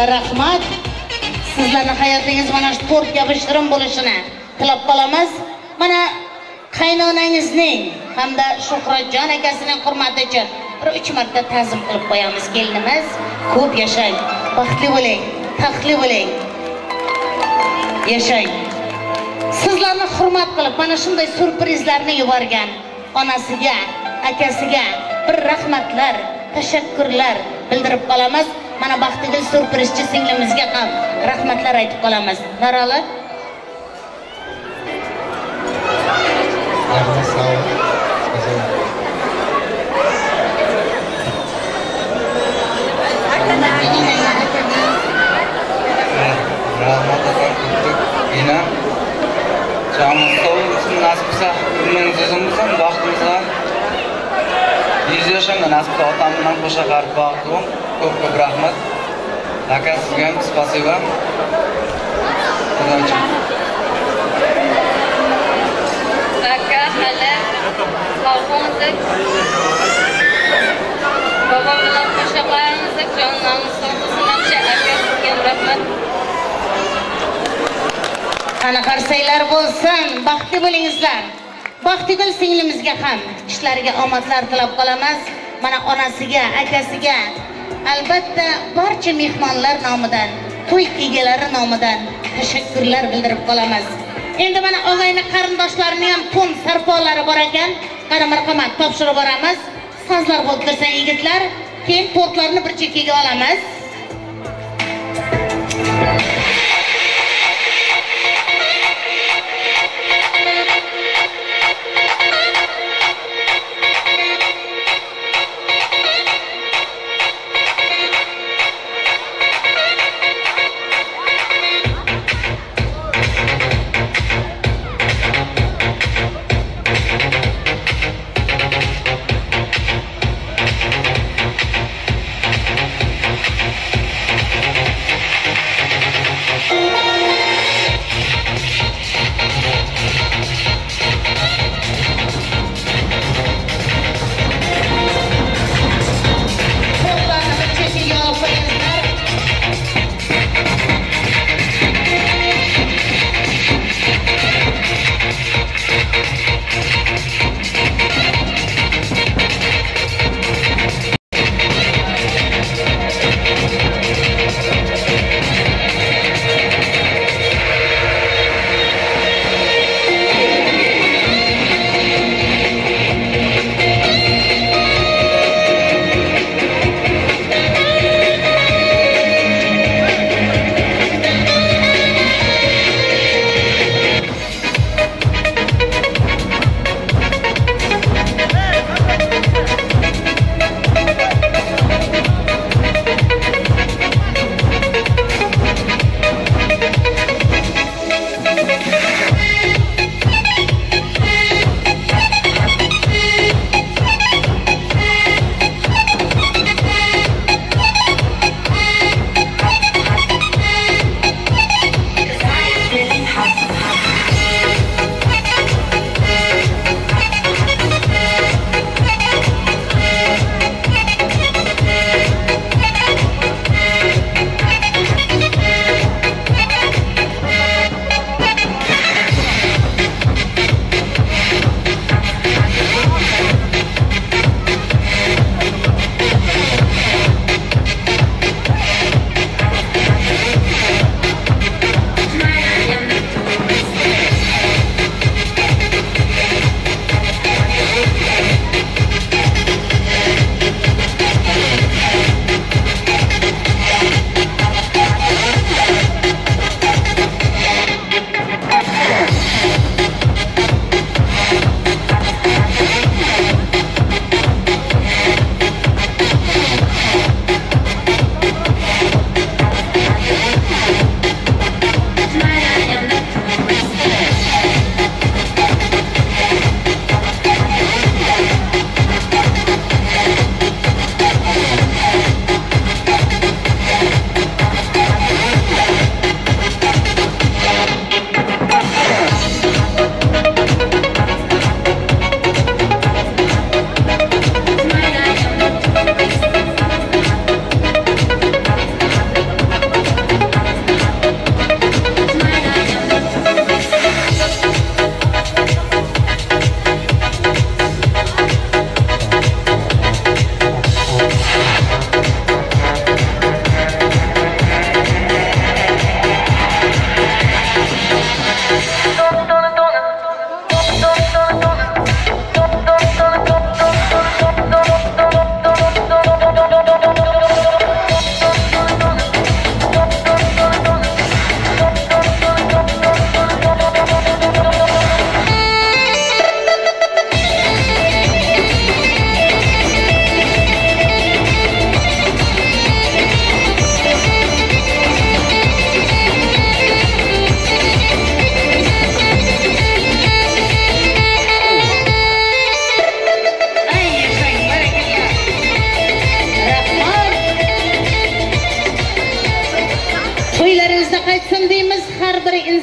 Rahmat. Sizlarning hayotingiz mana shu to'rt kabi shirin bo'lishini tilab qolamiz. Mana qaynonangizning hamda Shuhratjon akasining hurmati uchun bir 3 marta ta'zim qilib qo'yamiz. Kelinimiz ko'p yashang, baxtli bo'ling, taxtli bo'ling. Yashang. Sizlarni hurmat qilib mana shunday surprizlarni yuborgan onasiga, akasiga bir rahmatlar, tashakkurlar bildirib qolamiz. Mana baxtli surprizchi singlimizga ham rahmatlar aytib qolamiz. Noroli. Nasib otamdan qo'sha qarib boqdim. Ko'p rahmat. Aka sizga ham spasiba. Aka hali sog'lomlik. Baba bilan qo'shiqlaringizni jonlarimiz sog'lomlik aka sizga rahmat. Qani qarsaylar bo'lsin, baxtli bo'lingizlar. Baxtigul singlimizga ham ishlariga omadlar tilab qolamiz. Mana onasiga, akasiga, albatta barcha mehmonlar nomidan, to'y egalari nomidan tashakkurlar bildirib qolamiz. Endi mana og'ayni qarindoshlarini ham to'n sarpolari bor ekan, qani marhamat topshirib boramiz. Sazlar bo'lib tursin yigitlar, keyin tortlarni bir chekkaga olamiz.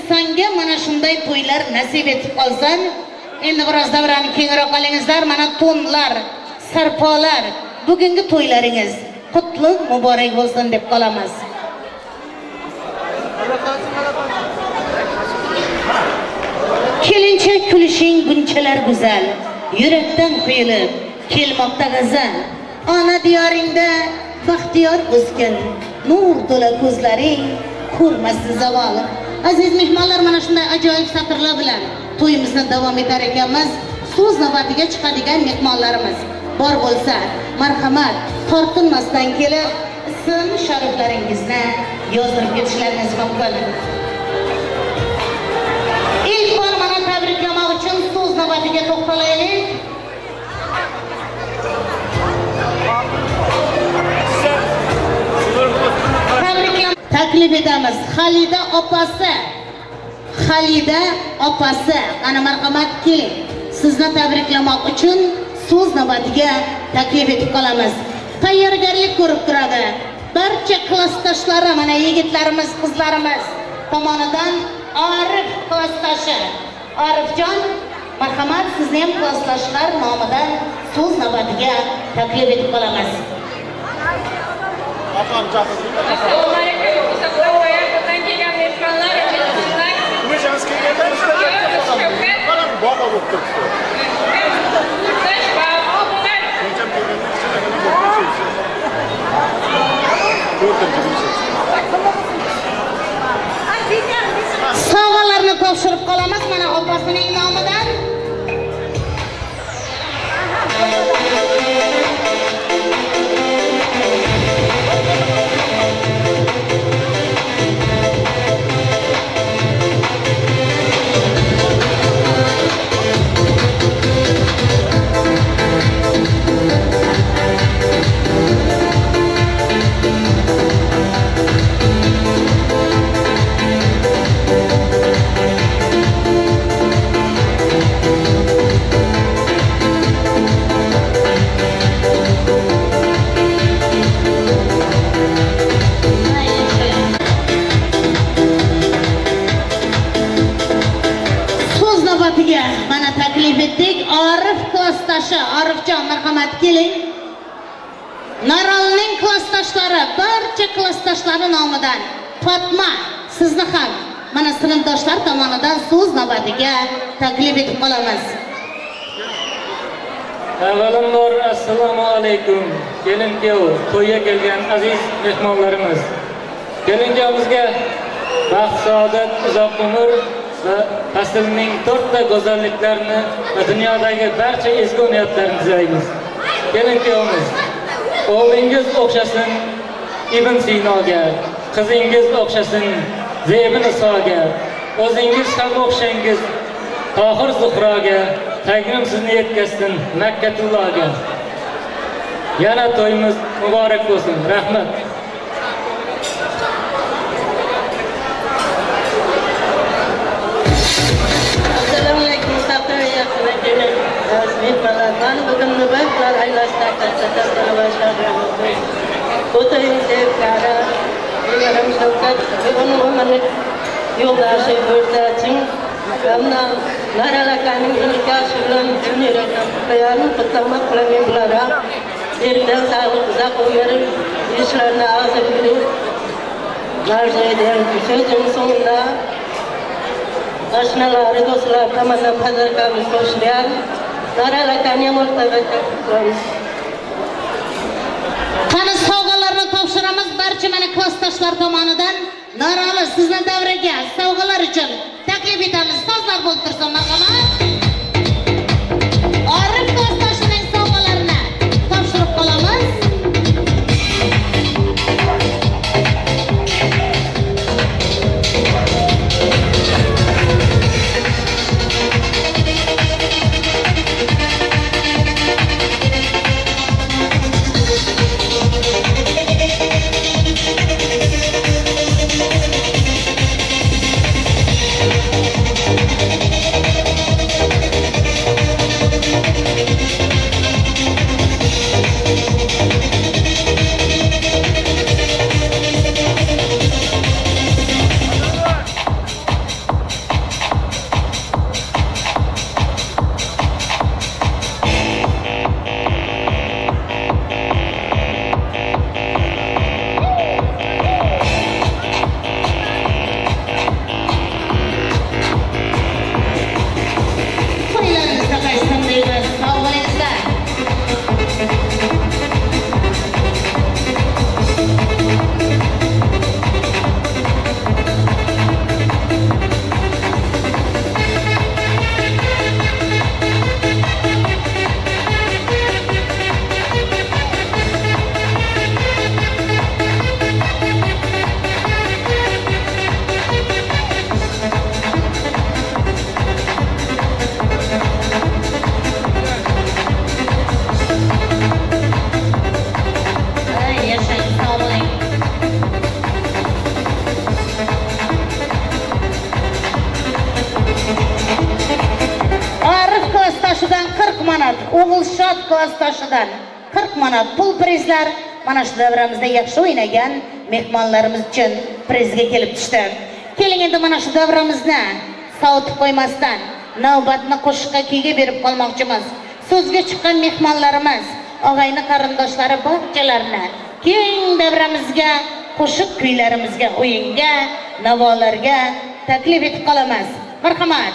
insonga mana shunday to'ylar nasib etib qolsin. Endi biroz davrani kengroq qilingizlar. Mana to'nlar, sarpolar, bugungi to'ylaringiz qutlug' muborak bo'lsin deb qolamiz. Buncha kulishing bunchalar go'zal, yurakdan quyilib kelmoqda g'azal. Ona diyoringda baxtiyor o'sgan, nur to'la ko'zlaring ko'rmasdi zavol. Aziz mehmonlar, mana shunday ajoyib satrlar bilan to'yimizni davom etar ekanmiz. So'z navbatiga chiqadigan mehmonlarimiz bor bo'lsa, marhamat, tortinmasdan kelib, ism shariflaringizni yozdirib ketishlaringiz mumkin. İlk bor mana tabriklamoq uchun so'z navbatiga to'xtalaylik. Taklif etamiz Xalida opasi. Ana marhamat keling. Sizni tabriklamoq uchun so'z navbatiga taklif etib qolamiz. Tayyorgarlik ko'rib turadi. Barcha klassdoshlari, mana yigitlarimiz, qizlarimiz tomonidan Arif klassdoshi. Arifjon, marhamat, sizni ham klassdoshlar nomidan so'z navbatiga taklif etib qolamiz. Apam chaqirdi. Assalomu alaykum. Qo'yardan kelgan mehmonlar, Mishans kelganda mana boqa bo'lib turibdi. Sovg'alarni topshirib qolamiz mana opasining nomidan. Mana taklif etdik. Arif klassdoshi, Arifjon, marhamat keling. Narolning klassdoshlari, barcha klassdoshlari nomidan Fatma, sizni ham mana sinfdoshlar tomonidan so'z navbatiga taklif etib qolamiz. Avvalambor assalomu alaykum. Kelin-kuyov, to'yga kelgan aziz mehmonlarimiz. Kelin-kuyovimizga baxt, saodat, uzoq umr va faslning 4 ta go'zalliklarini va dunyodagi barcha ezgu niyatlarni tilaymiz. Kelin-kuyovimiz, o'g'lingiz o'xshasin Ibn Sinoga, qizingiz o'xshasin Zebi Nisoga, o'zingiz ham o'xshangiz Tohir Zuhroga, Tangrim sizni yetkazsin Makkatullohga. Yana to'yimiz muborak bo'lsin. Rahmat. Mehmonlar bugun navbatlar aylashda katta başladık. O'tayim sevgili Meryem Shavkat onun umrini yo'ldoshi ko'rsating. Hamda naralakaning ilkashi bilan dunyodan hayotni qutlamoq qilaman bulara. Erdan sog'lik, uzoq umr, ishlarni oson qilib, narsadan so'zim so'ngida Aşnaları, dostlar, tamamen pazarkamız koşuyor. Naralakani muhtabat qilamiz. Qani sovg'alarni topshiramiz barcha mana klassdoshlar tomonidan. Narali sizni davraga sovg'alar uchun taklif etamiz. So'zlar bo'lib tursin, marhamat. Arif klassdoshining sovg'alarini topshirib qolamiz. Oğulşat Gaztaşı'dan 40 manat pul prizler mana şu davramızda yaxshi o'ynagan mehmonlarimiz uchun prizga kelib tushdi. Keling endi mana şu davramızni sovutib qo'ymasdan navbatni qo'shiqqa kuyga berib qolmoqchimiz. So'zga chiqqan mehmonlarimiz, og'ayni qarindoshlari barchalarini keng davramizga, qo'shiq kuylarimizga, o'yinga, navolarga taklif etib qolamiz. Marhamat.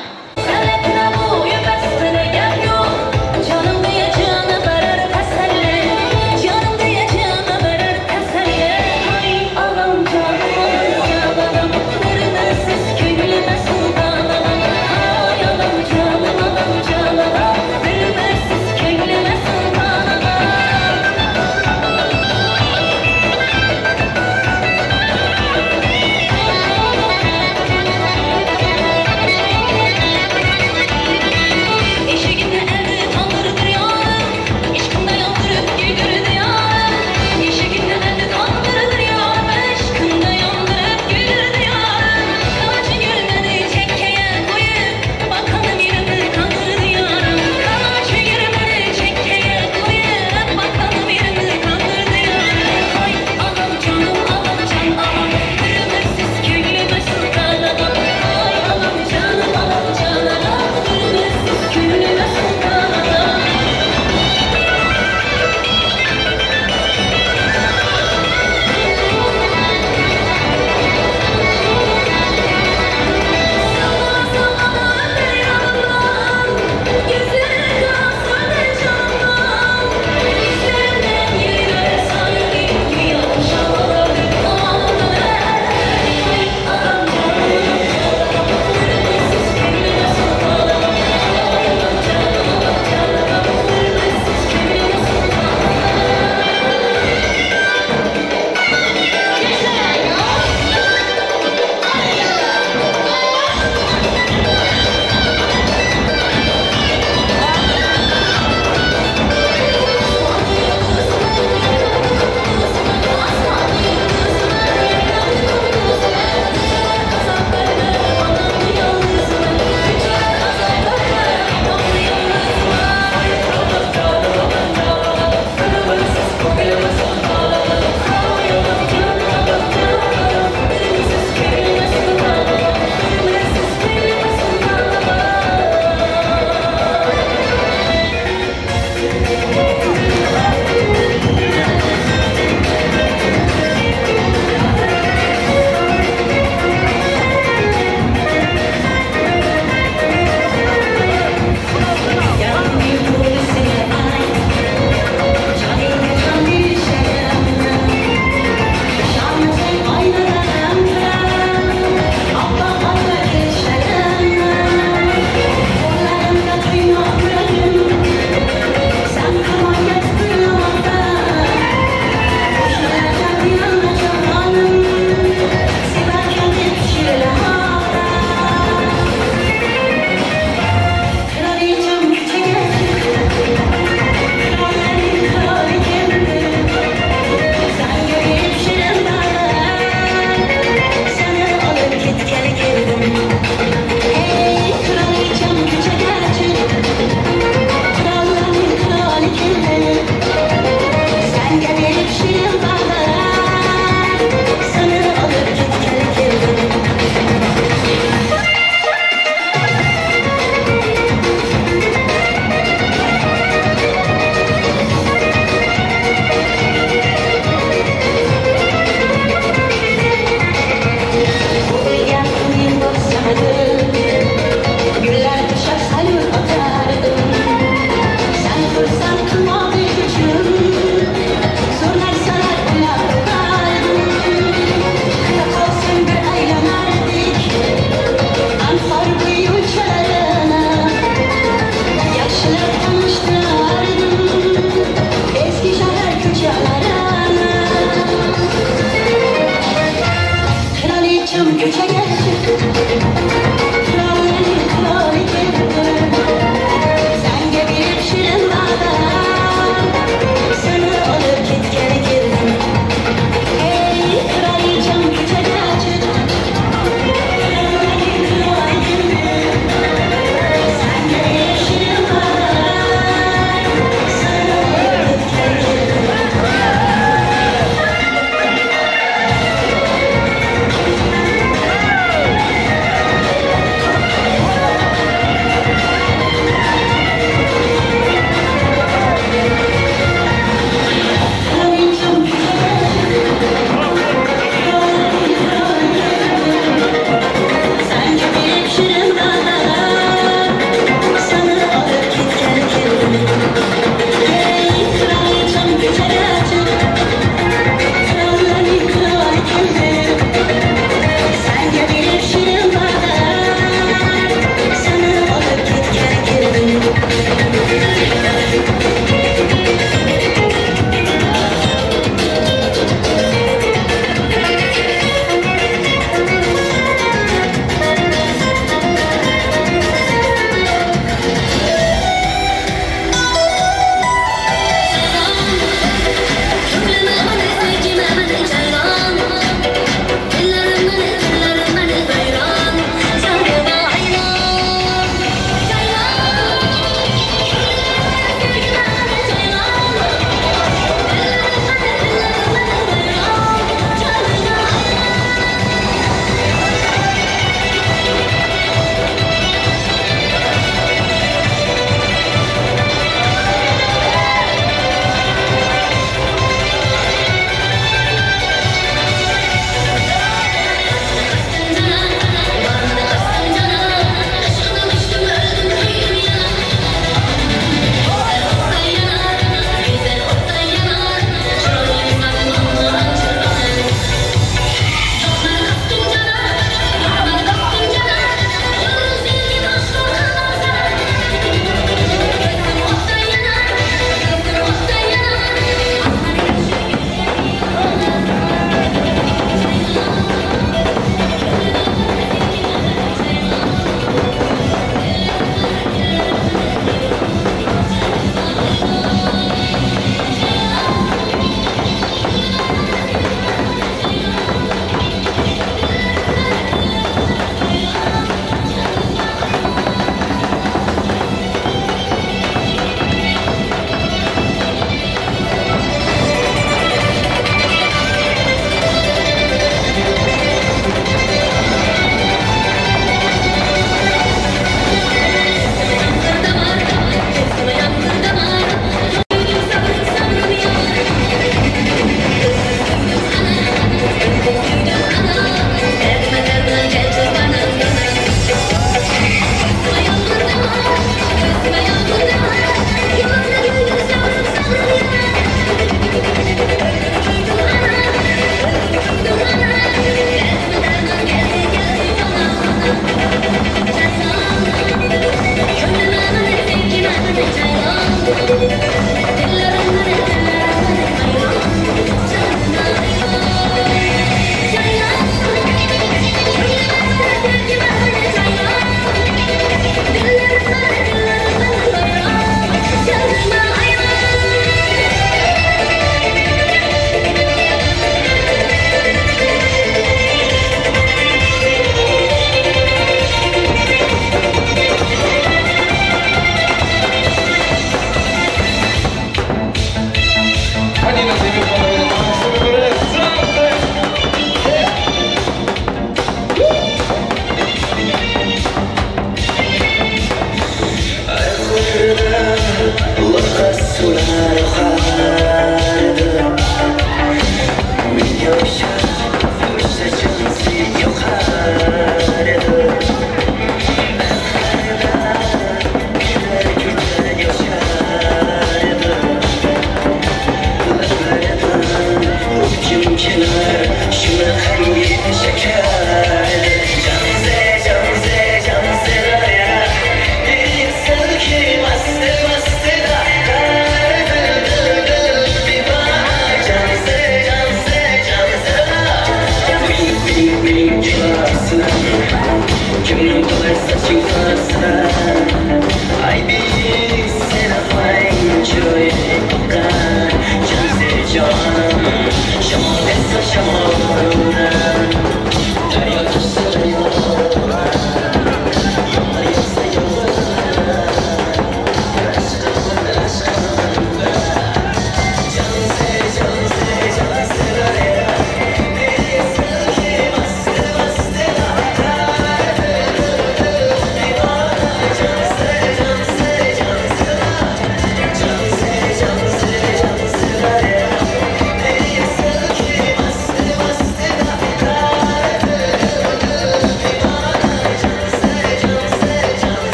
Hey!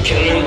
Thank you.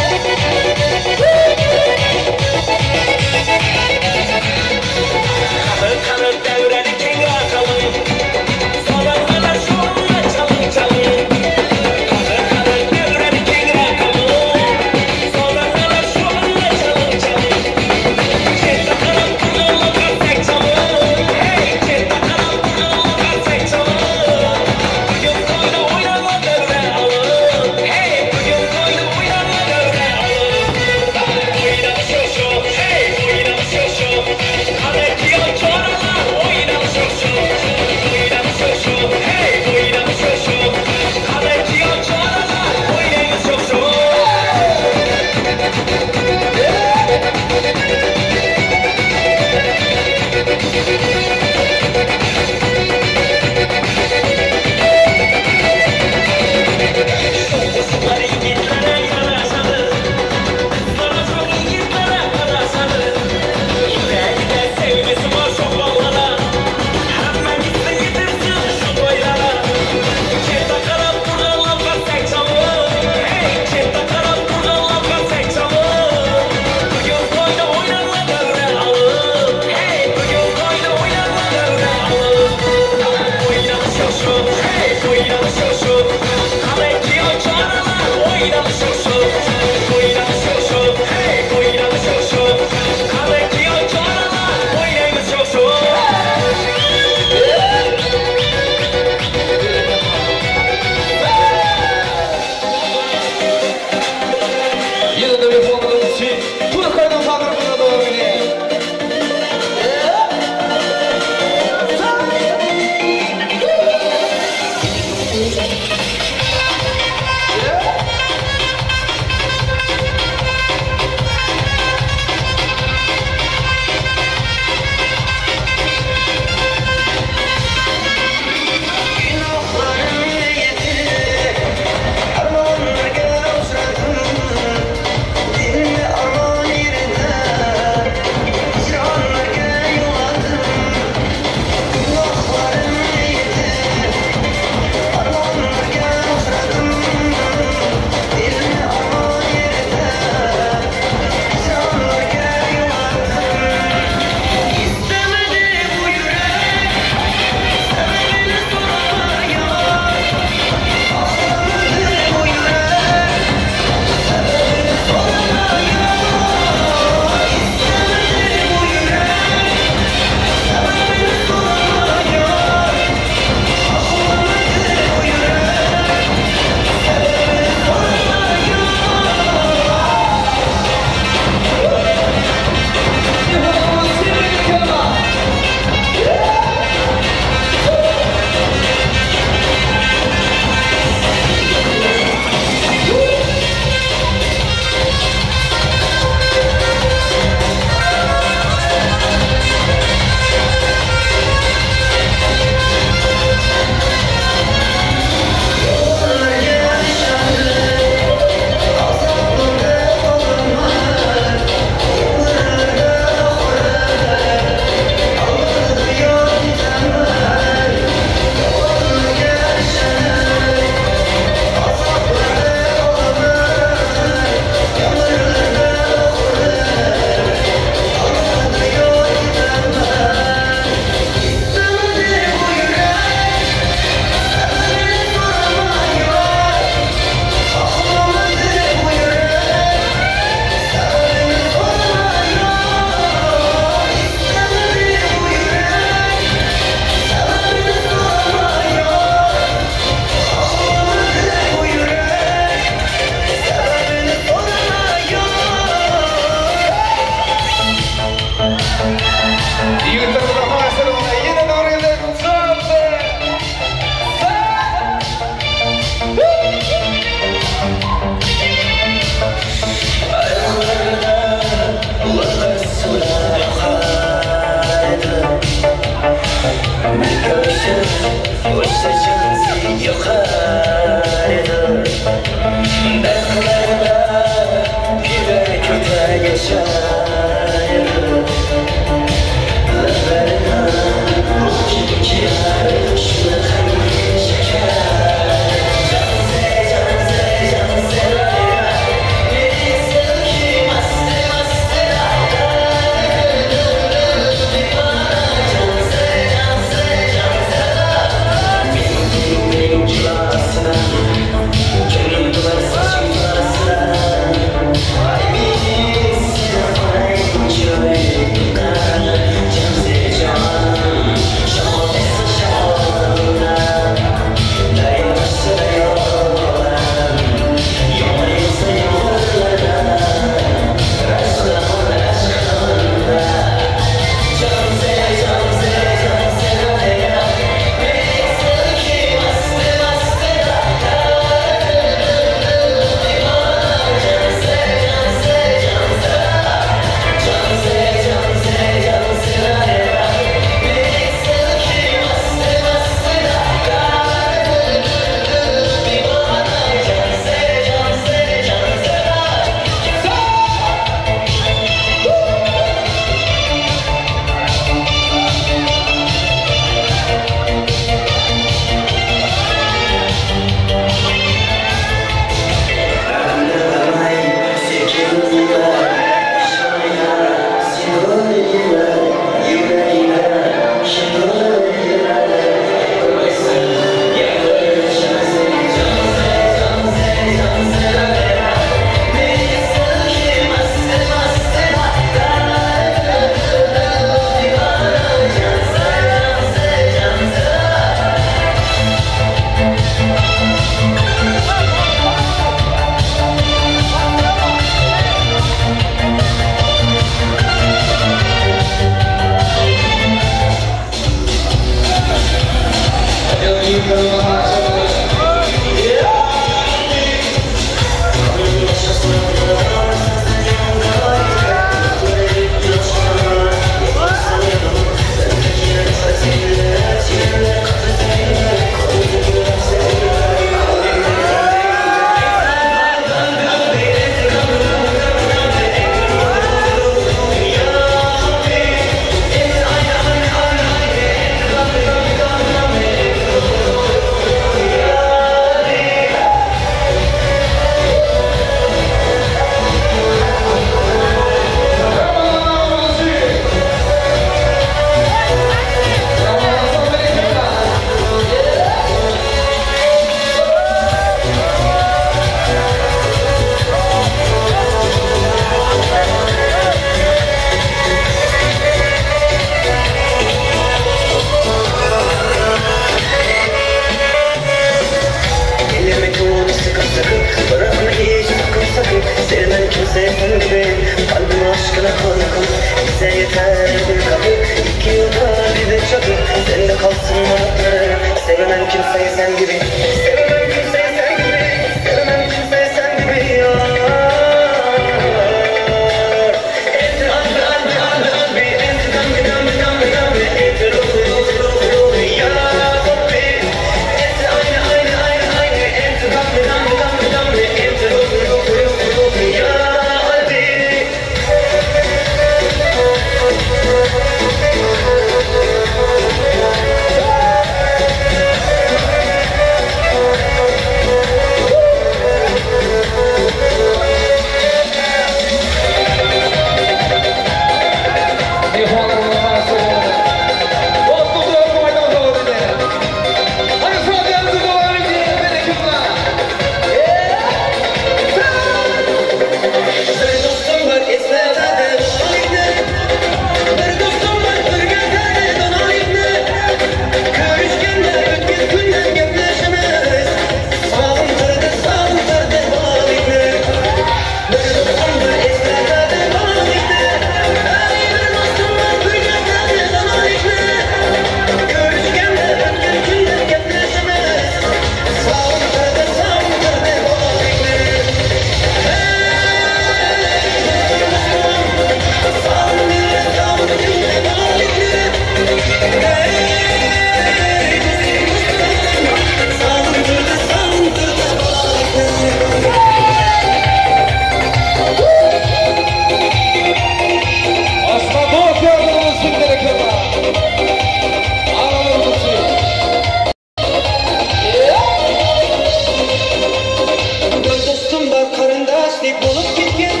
qarindoshlik bo'lib ketgan.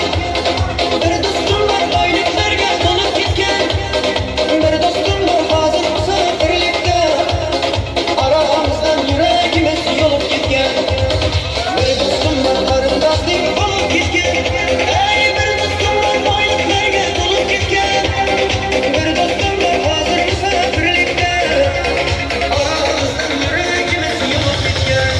Bir do'stim bor boyliklarga to'lib ketgan. Bir do'stim bor hozir musofirlikda. Aramizdan yuragimiz yo'lib ketgan. Bir do'stim bor qarindoshlik bo'lib ketgan. Ey bir do'stim bor boyliklarga to'lib ketgan. Bir do'stim bor hozir musofirlikda. Aramizdan yuragimiz yo'lib ketgan.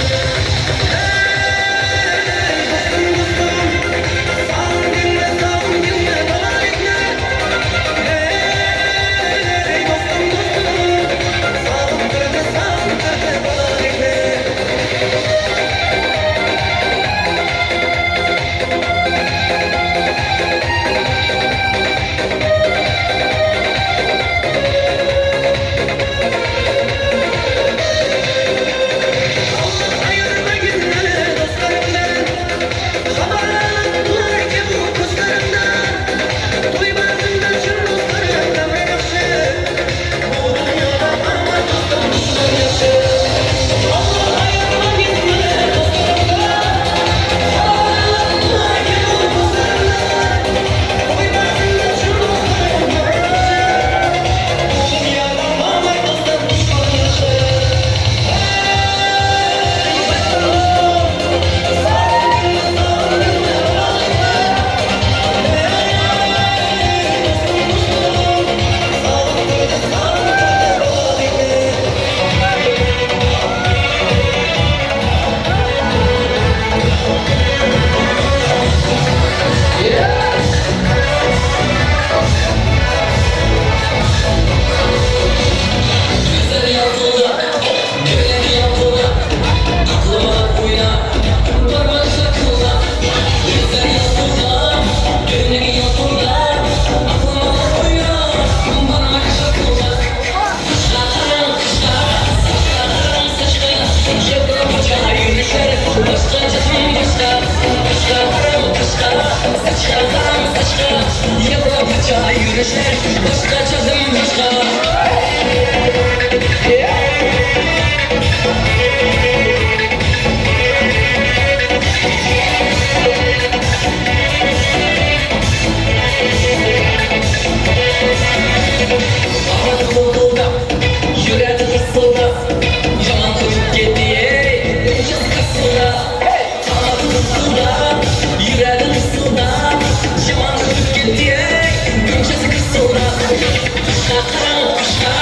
Kışla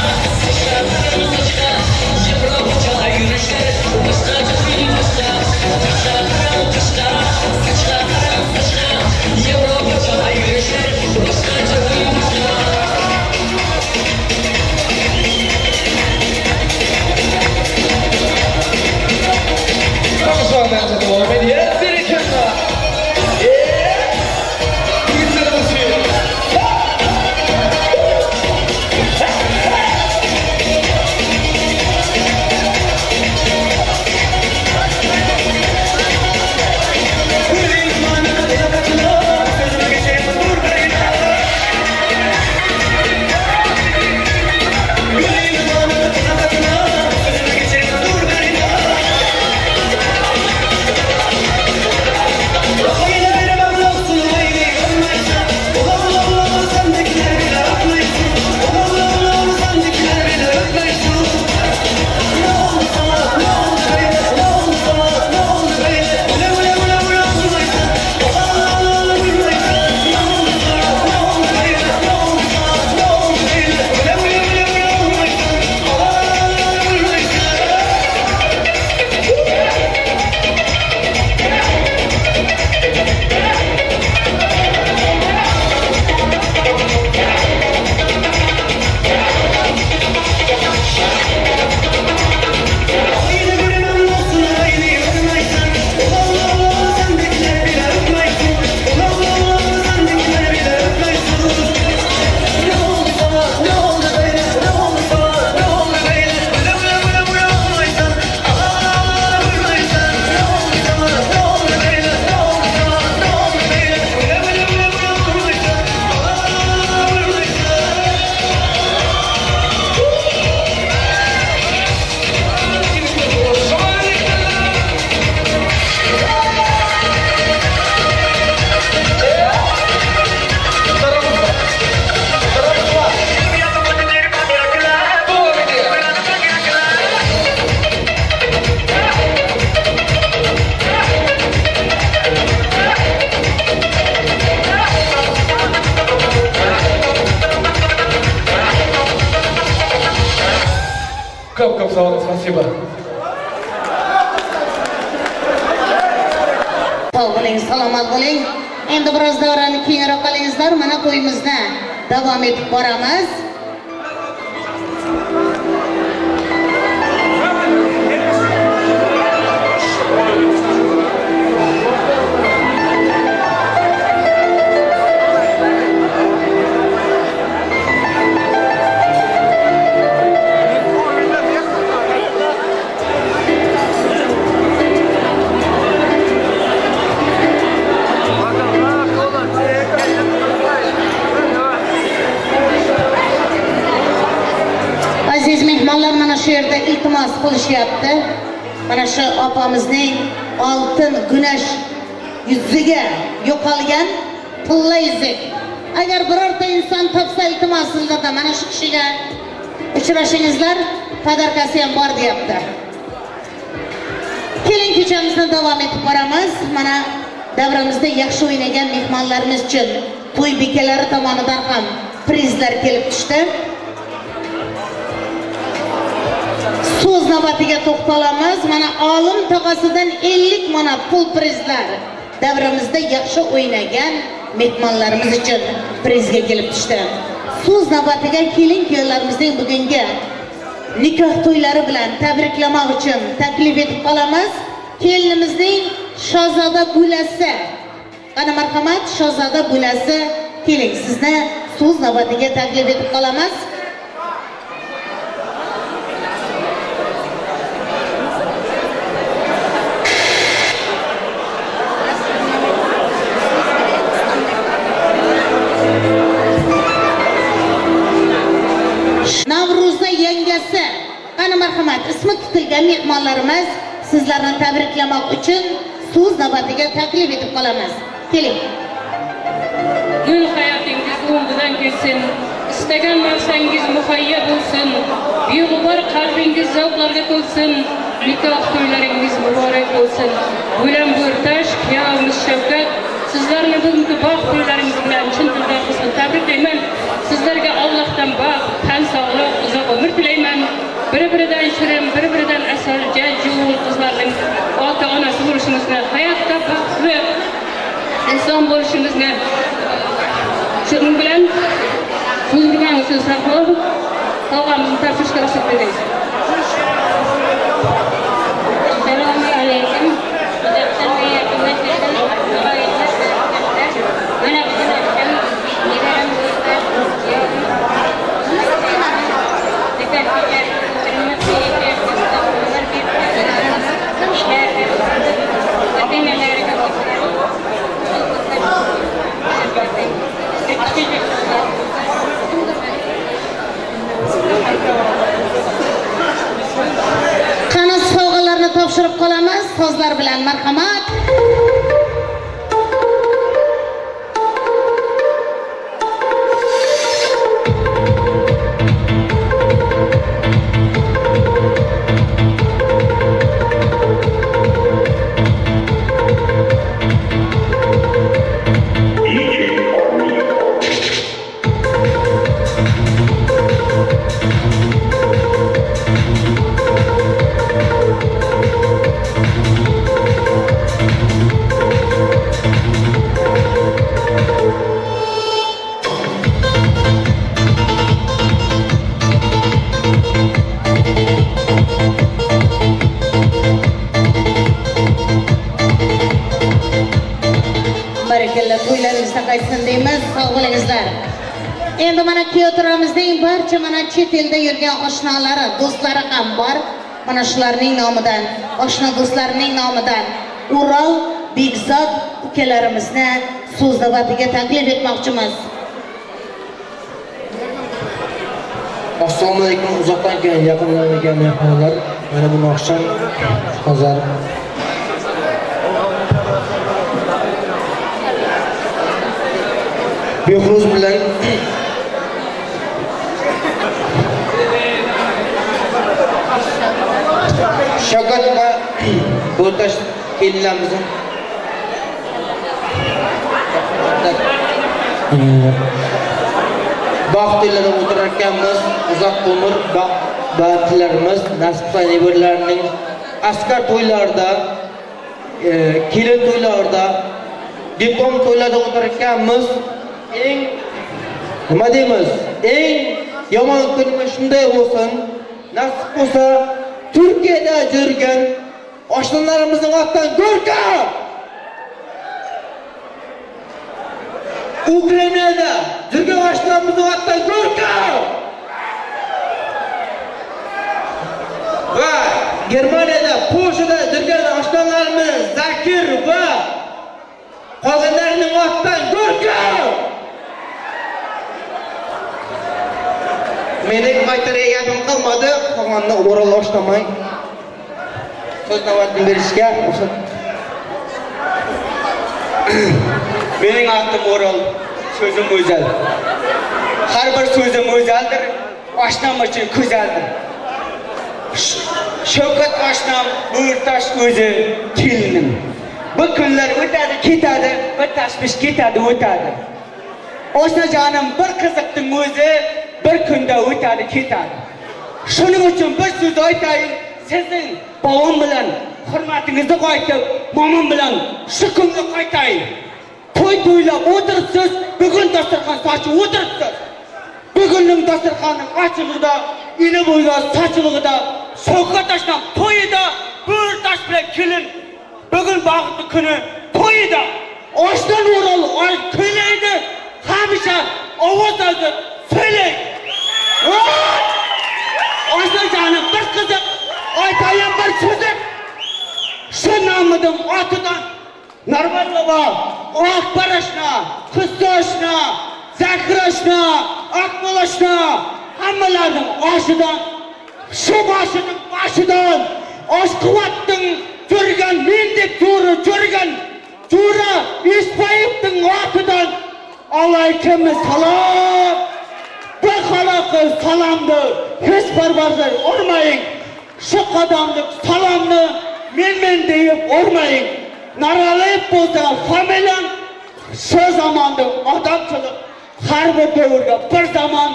Большое вам спасибо. Sağ olun, salomat bo'ling. Endi biroz davrani keyinroq qilingizlar. Mana to'yimizni davom etib boramiz. Aziz mehmonlar, mana shu yerda iltimos qilishyapti. Mana shu opamizning oltin günesh yuziga yo'qolgan tilla yuzik. Agar birorta inson topsa iltimos sizlarda mana shu kishiga uchrashingizlar, podarkasi ham bor deyapti. Keling, kechamizni davom etib boramiz. Mana davramizda yaxshi o'ynagan mehmonlarimiz uchun to'y bekalari tomonidan ham prizlar kelib tushdi. So'z navbatiga to'xtalamiz. Mana olim tog'asidan 50 mana pul prizlar davramizda yaxshi o'ynagan mehmonlarimiz uchun prizga kelib tushdi. So'z navbatiga keling, kuyovlarimizning bugungi nikoh to'ylari bilan tabriklamoq uchun taklif etib qolamiz. Kelinimizning Shahzoda bo'lasi. Qani marhamat, Shahzoda bo'lasi, keling, sizni so'z navbatiga taklif etib qolamiz. Navro'za yangasi, qani marhamat, ismi tutilgan mehmonlarimiz sizlarni tabriklamoq uchun so'z navbatiga taklif etib qolamiz. Keling. Gul hayotingiz o'ngidan kelsin, istagan narsangiz muhayyo bo'lsin, beg'ubor qalbingiz zavqlarga to'lsin, nikoh to'ylaringiz muborak bo'lsin. Bo'lam bo'rtash, kuyovimiz Shavkat, sizlarni bugungi baxt to'ylaringiz bilan chin dildan tabriklayman. Sizlarga Allohdan baxt, tan sog'lik, uzoq umr tilayman. Bir-biridan shirin, bir-biridan asal, jajjul qizlarning ota-onasi bo'lishimizni, hayotda baxtli inson bo'lishimizni shuning bilan so'zlagan so'zlar qilib, tog'amizni topshirishga ruxsat bering. Assalomu alaykum. Qani sovg'alarni topshirib qolamiz, so'zlar bilan marhamat. Barakalla, to'ylaringizda qaytsin deymiz. Sog' bo'lingizlar. Endi mana kuyovlarimizning barcha mana chet elda yurgan oshnolari, do'stlari ham bor. Mana shularning nomidan, oshna do'stlarining nomidan Ural Bekzod ukalarimizni so'z navbatiga taklif etmoqchimiz. Assalomu alaykum, uzoqdan kelgan, yaqindan kelgan mehmonlar. Mana bu oqshom hozir Behruz bilan Shavkat va Bo'rtash kelinlarimizning baxt tilida o'tirarkanmiz. Uzoq umr, Batlarımız, nasipsa neberlerinin asker toylarda, kelin toylarda, diplom toylarda otururkenmiz, nima deymiz? Eng yomon kunimiz shunday bo'lsin, nasib bo'lsa Turkiyada yurgan oshnalarımızın atdan Gorka! Ukraynada yurgan oshnalarımızın atdan Gorka! Va Germaniyada, Polshada yurgan oshnalarimiz Zakir va qolganlarning atdan Gorka! Mening aytariga gapim qolmadi, qolganini o'ralab boshlamay. Söz navbatini berishga mening atim O'ral, so'zim o'zal. Har bir so'zim o'zaldir, oshnam uchun go'zaldir. Shavkat oshnam, Bo'rtash o'zi kelinim. Bu kunlar o'tadi, ketadi, bir tashvish ketadi, o'tadi. Oshnajonim bir qiziqning o'zi bir kunda o'tadi, ketadi. Shuning uchun bir so'z aytayin, sizning babam bilan hurmatingizni qaytib, momam bilan shu kunga qaytayin. To'ylab o'tiribsiz, bugun dasturxon sochib o'tiribsiz. Bugunning dasturxoning ochlig'ida, ini bo'yga sochlig'ida, Shavkat oshnam to'yida, Bo'rtash bilan kelin. Bugun bag'itli kuni to'yida. Oshdan O'ral kuylaydi, hamisha ovoz olib söyleyin. Oshnajonim bir qiziq, aytayım bir so'zim. Shu nomidan otidan Narvallova, Oqbarashna, Qiztoshna, Zakrashna, Aqbolashna hammalarning oshidan, shu boshining boshidan, Oshquvvatning yurgan men deb yurgan Jo'ra Esbayevning otidan alaykum salom. Bu xalqqa salomni hech barbarlar urmaying. Shu qadamlik salomni men deyib urmaying. Naralib bo'lsa familiyam shu zamonda odamchilik har bir davrga bir zamon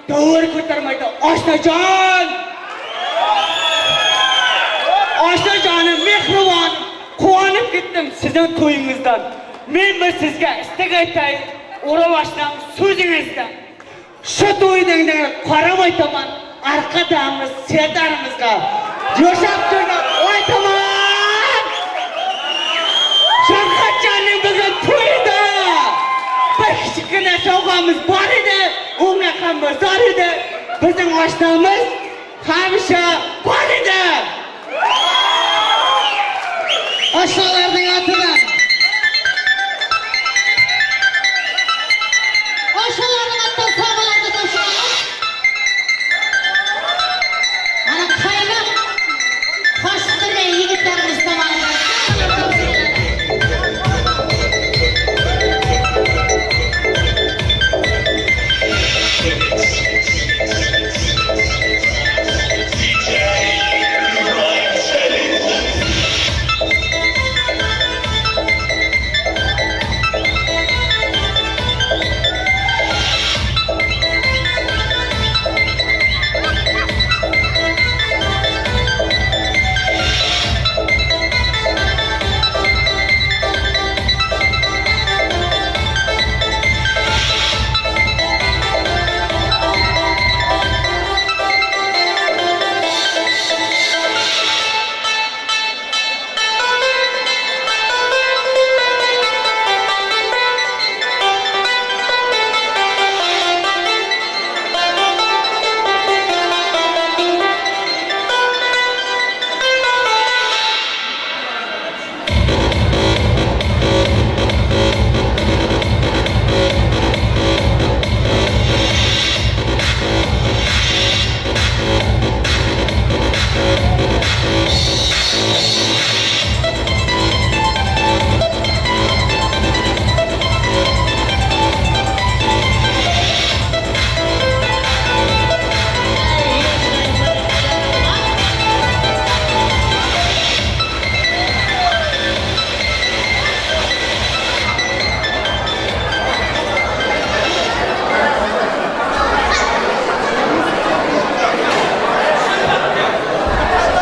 davr ko'tarmaydi. Oshnajon! Oshnajonim mehribon, quvonib ketdim sizning to'yingizdan. Men bir sizga istak aytayin, O'ral oshnam so'zingizdan. Shu to'ydan qaramay aytaman, arqadamiz, serdarimizga yoshab turgan aytaman. Shavkatjonning bugun to'yida bir kichkina sovg'amiz bor edi, unaqa mozor edi. Bizning oshnamiz hamisha bor edi. Oshnalarning atidan Oshnalarning atidan sog'larni do'stlar. Mana qaynoq qo'shiqlarni yigitlarimiz tomonidan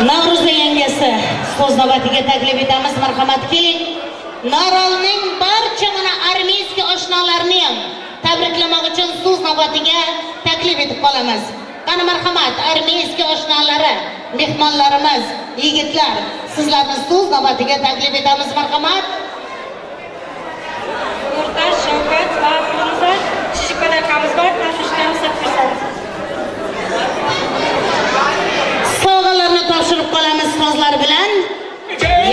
Navruzda yangasi so'z navbatiga taklif etamiz. Marhamat keling. Norolning barcha mana armiyskiy oshnolarini ham tabriklamoq uchun so'z navbatiga taklif etib qolamiz. Qani marhamat, armiyskiy oshnolari, mehmonlarimiz, yigitlar, sizlarni so'z navbatiga taklif etamiz. Marhamat. Yurtdosh Shavkat va Abdulazor Shishkon akamiz bor, tashvishga ruxsat bersangiz. Sovg'alarni topshirib qolamiz sozlar bilan.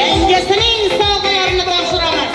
Yangasining sovg'alarini topshiramiz.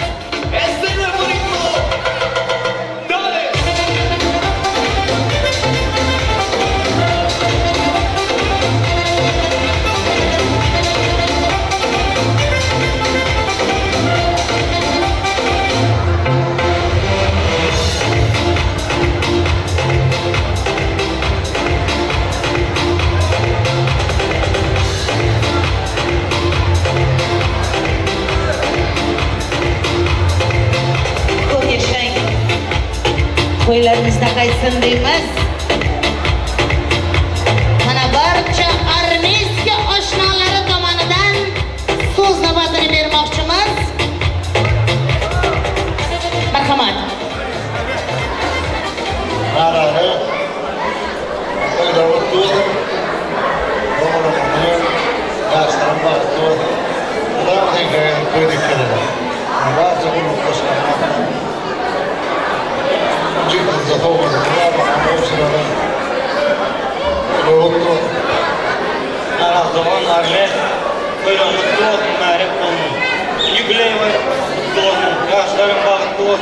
To'ylarimizda qaytsin deymiz. Mana barcha armiyskiy oshnolari tomonidan so'z navbatini bermoqchimiz. Marhamat. Qarari qo'yda o'tdi. O'g'limni yaxshidan baxtli. Ularga qo'ydik keladi. Barcha uni qo'shgan. جدا تطور الرياضة عن أوصل الوضوء أنا زمان أرلي كل مطلوب معرفة يبلي وطلوب ياشلرم باطلوب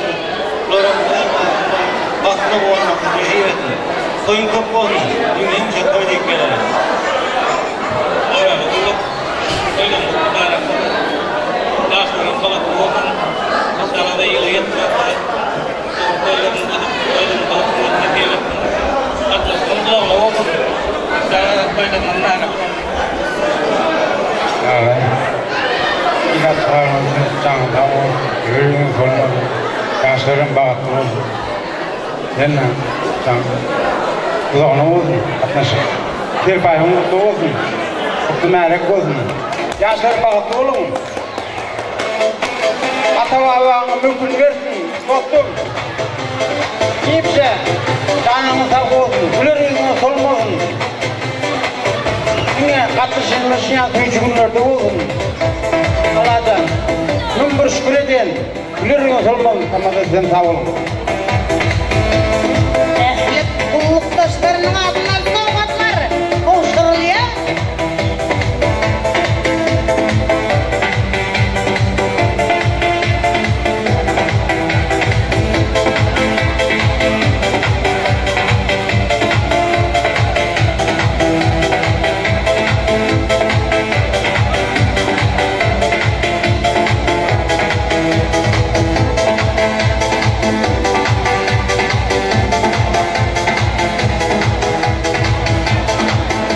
لورم باطلوب وانا خديجية كوين كبون يمين جتوي كلا لورم طلوب كل معرفة ياشلرم باطلوب مثلا ده يليت İnat sarmazın canlığı, yürüyün sormadı, yaşların bağıtlı oldu. Yeniden canlı. Kulağına olsun, atnaşı. Bir payın mutlu olsun, mutlu merek olsun. Yaşlar bağıtlı olun. Ata babağına mümkün versin, dostum. Kimse canını sağ olsun, güler yüzüne solmasın. Yine katlaşınlar şiyan tüyücü günlerde olsun. Allah'tan min bir şükür edin, güler yüzüne solmasın. Ama da sizden sağ olun. Ehlet kulluktaşlarının adına sovg'atlar kavuşturuluyor.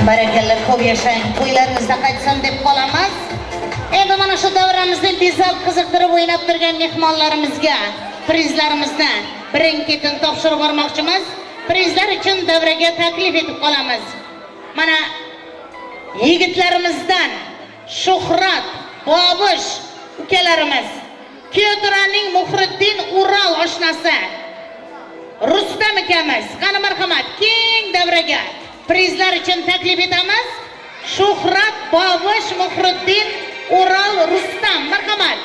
Barakalla, ko'p yashang, to'ylaringizda qaytsin deb qolamiz. Endi mana shu davramizni bezab qiziqtirib o'ynab turgan mehmonlarimizga prizlarimizni birin-ketin topshirib bormoqchimiz. Prizlar uchun davraga taklif etib qolamiz. Mana yigitlarimizdan Shuhrat, Bobush ukalarimiz, Kiyoturaning Muhriddin Ural oshnasi Rustam akamiz, qani marhamat, keng davraga prizlar uchun taklif etamiz. Shuhrat, Bobush, Muhriddin Ural, Rustam, marhamat.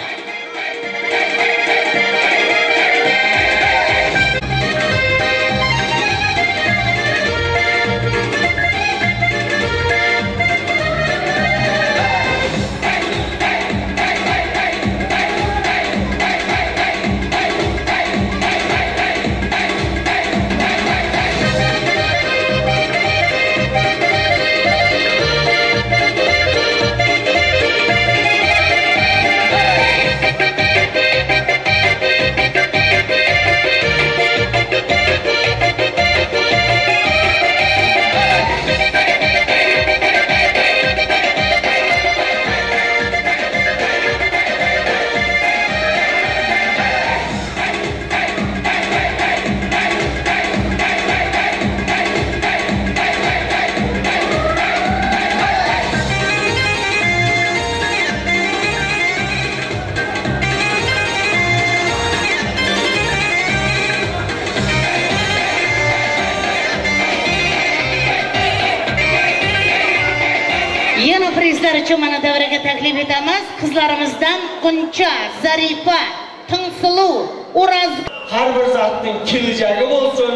qizlar uchun mana davraga taklif etamiz. Qizlarimizdan Quncha, Zarifa, Tinsulu, Uraz har bir zatning kelajagi bo'lsin,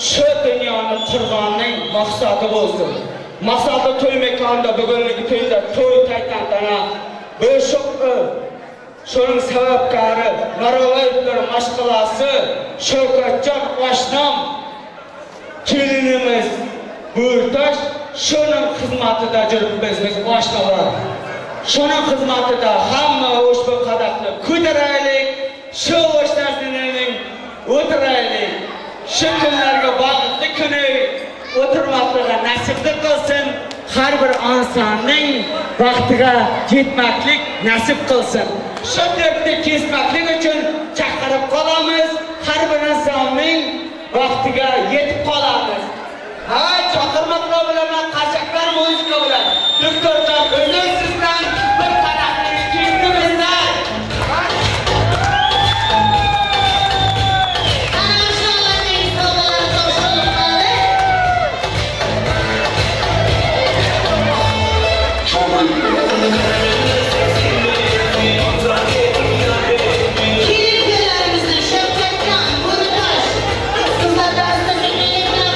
shu dunyoni qurg'onning maqsadi bo'lsin. Maqsadi to'y mekonda bugungi to'yda to'y taytantana bo'shiqi shuning sababkori Marolayevlar mashqalasi Shavkatjon Oshnom kelinimiz Bo'rtosh shuning xizmatida yuribmiz biz oshnalar. Shuning xizmatida hamma ushbu qadaqni ko'taraylik, shu oshnasining o'tiraylik. Shu kunlarga bag'ishli kuni o'tirmoqliga nasibdir qilsin. Har bir insonning vaqtiga yetmaklik nasib qilsin. Shu debni kesmaklik uchun chaqirib qolamiz. Har bir insonning vaqtiga yetib qolamiz. Ha, chaqirmoqlar bilan qashaqlar muzika bilan doktorjon o'zing sizdan bir tarafni kengimizdan Shavkatjon, Bo'rtosh, qizlar dastiga kelgan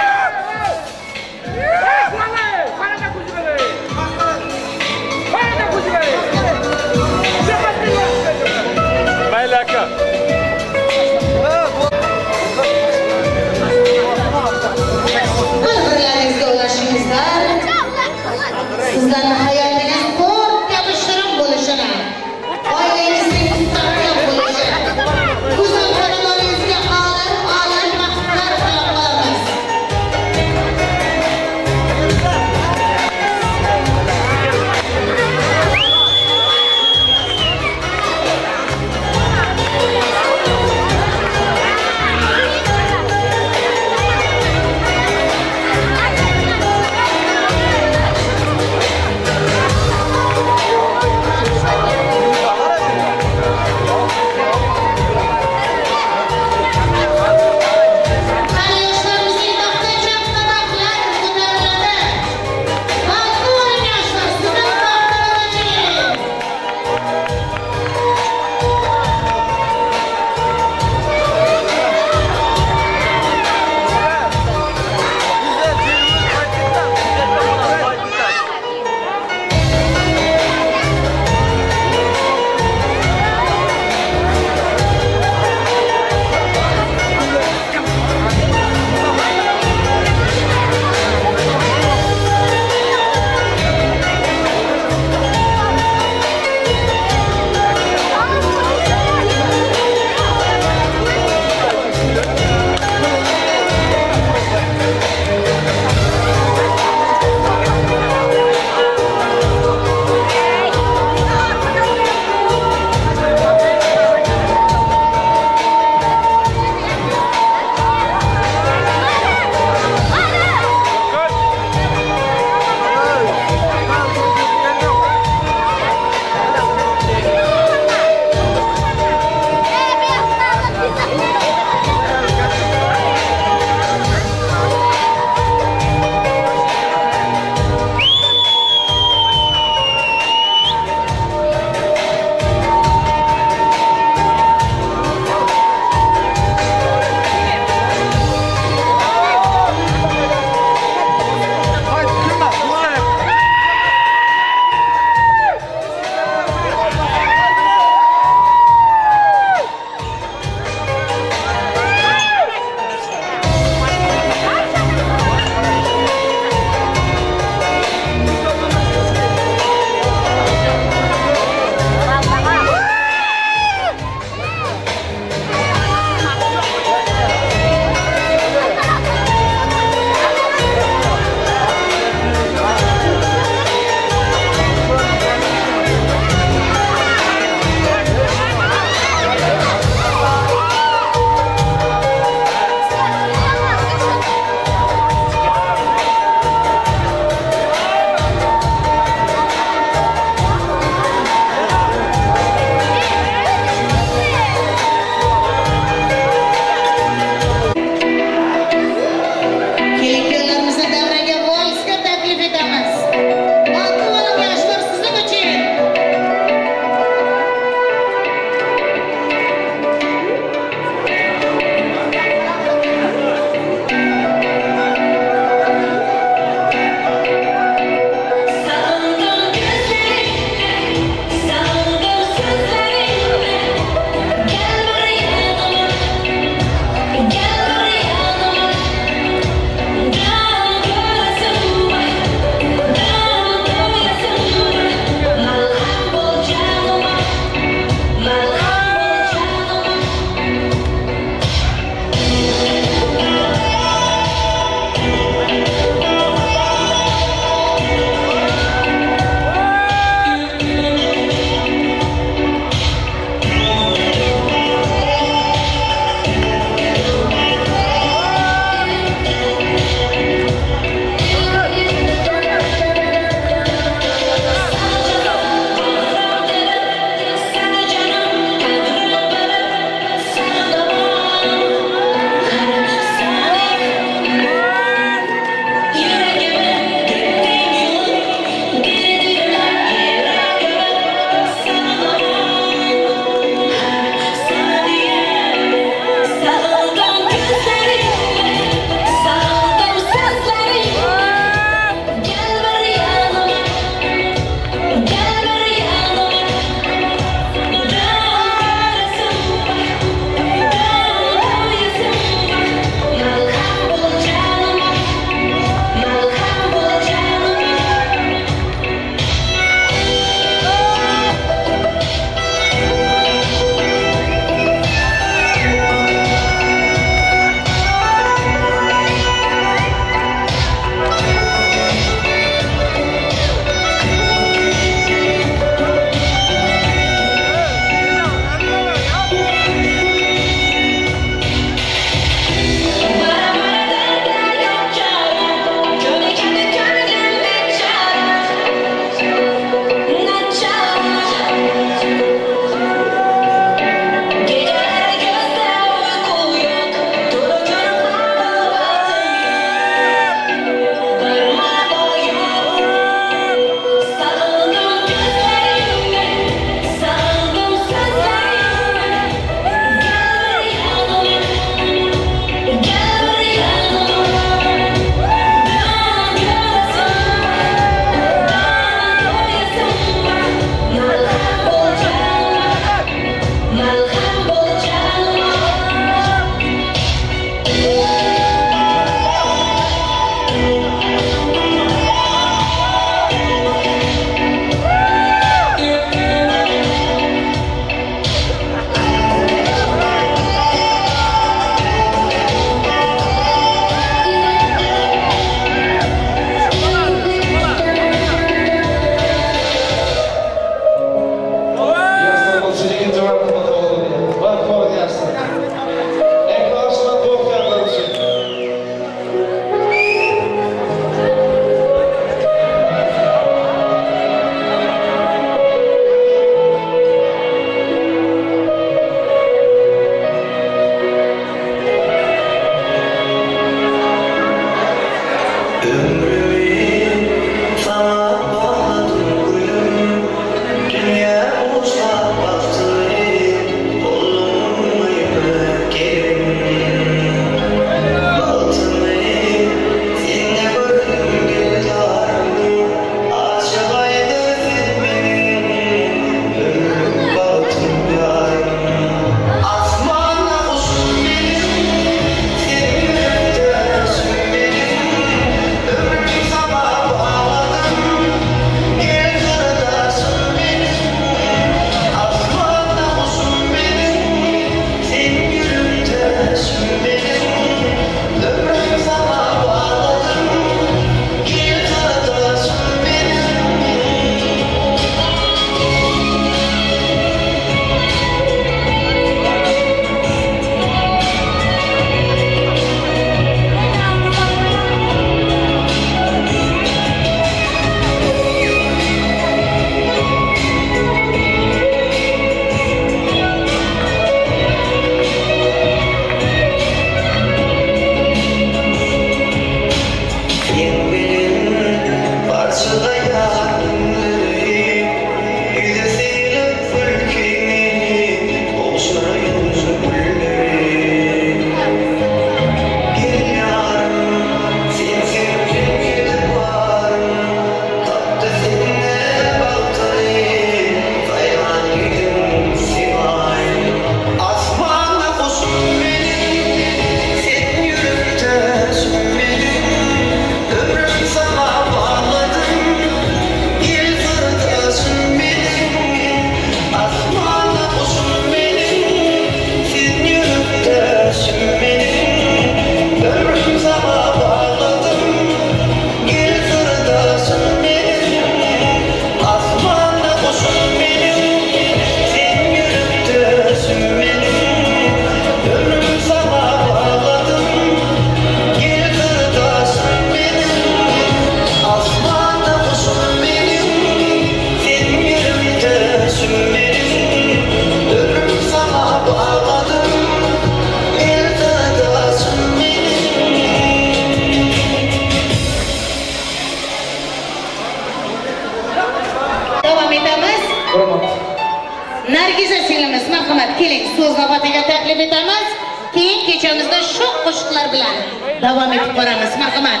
Nargiza singlimiz marhamat keling so'z navbatiga taklif etamiz. Keyin kechamizni shu qo'shiqlar bilan davom etib boramiz. Marhamat.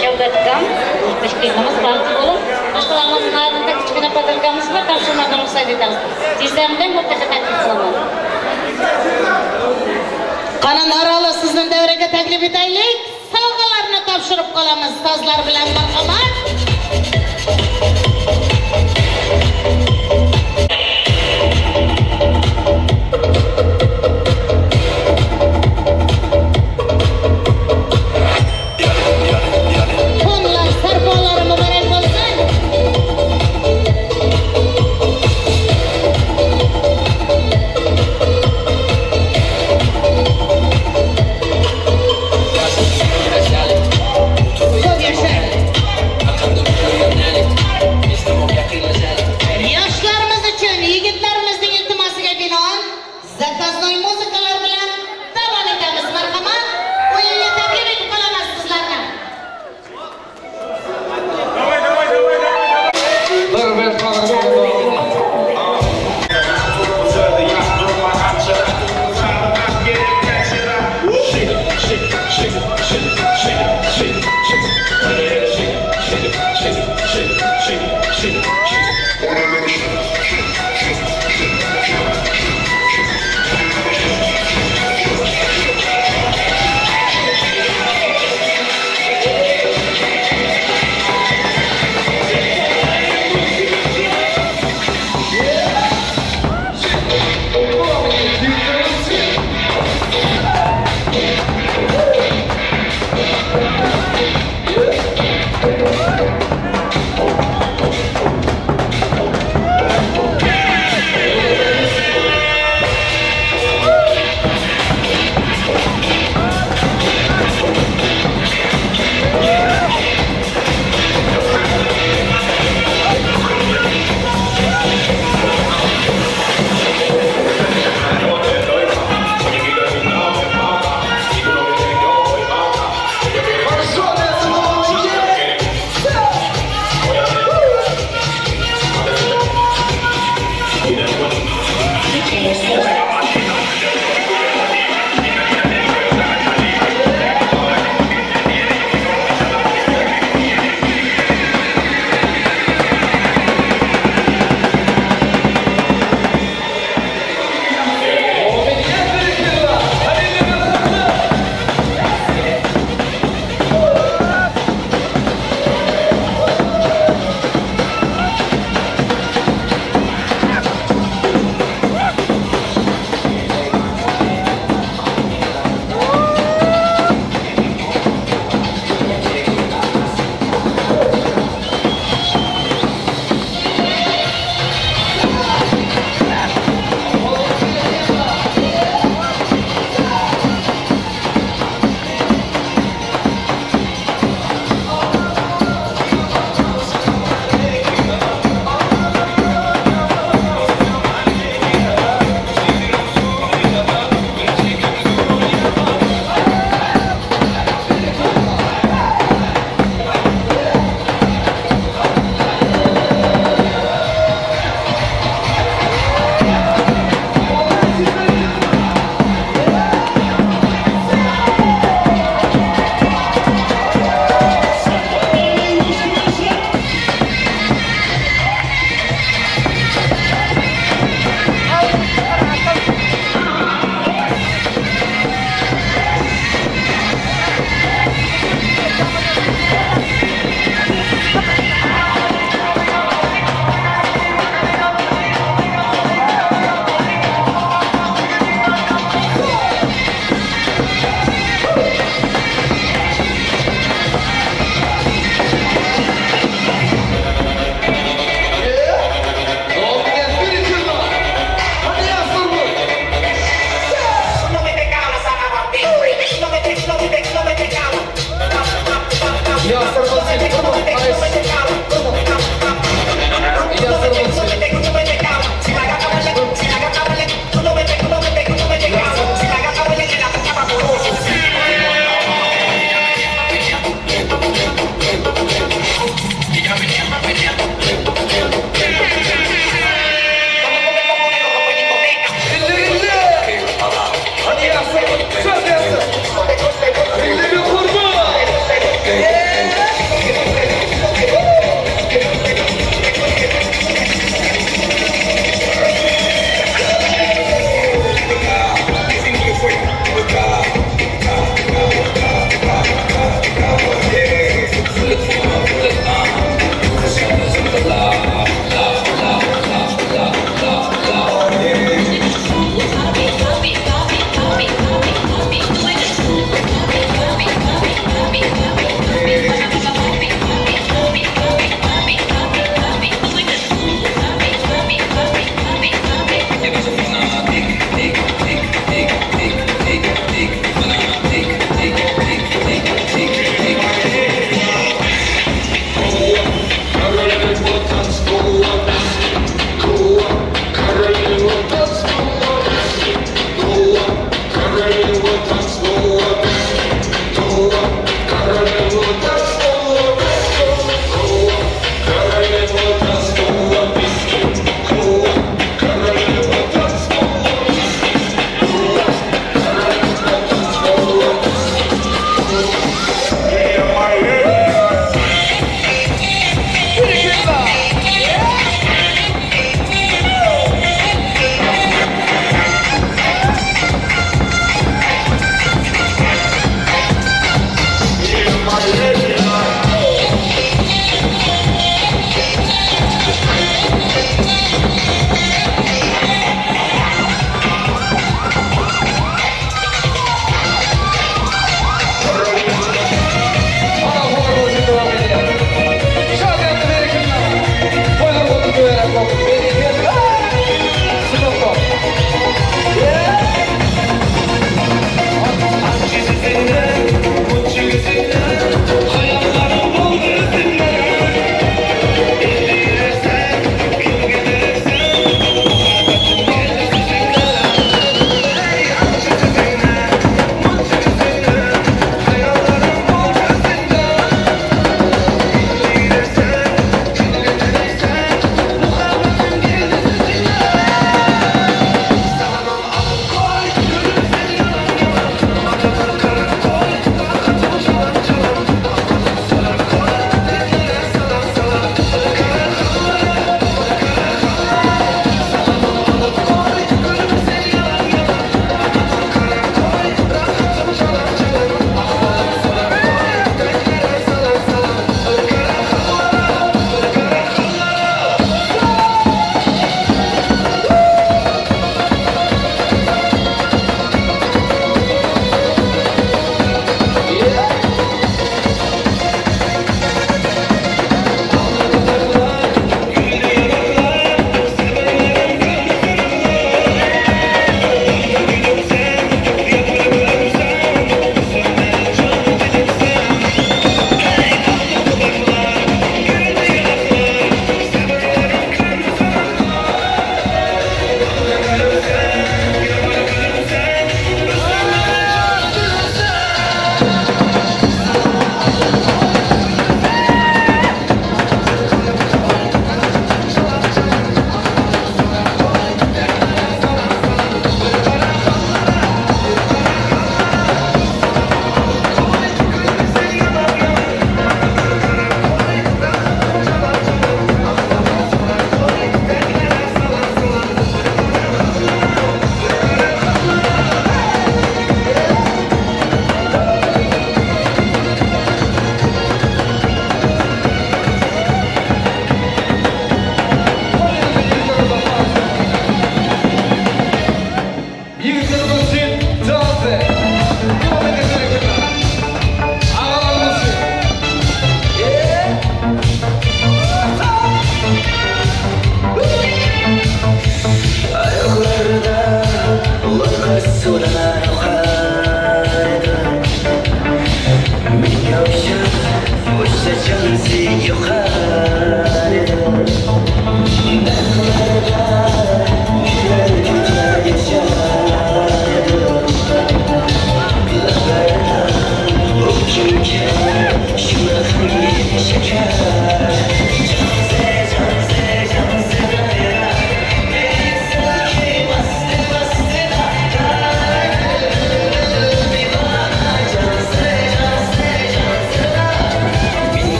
Shavkatdan tashkilimiz barcha bo'lib, boshqalarning nazarida kichkina podarkamiz va topshiriqlarni ruxsat etamiz. Sizlardan mutlaqo taklif qilaman. Qani Naroli sizning davraga taklif etaylik. Sovg'alarni topshirib qolamiz sozlar bilan marhamat.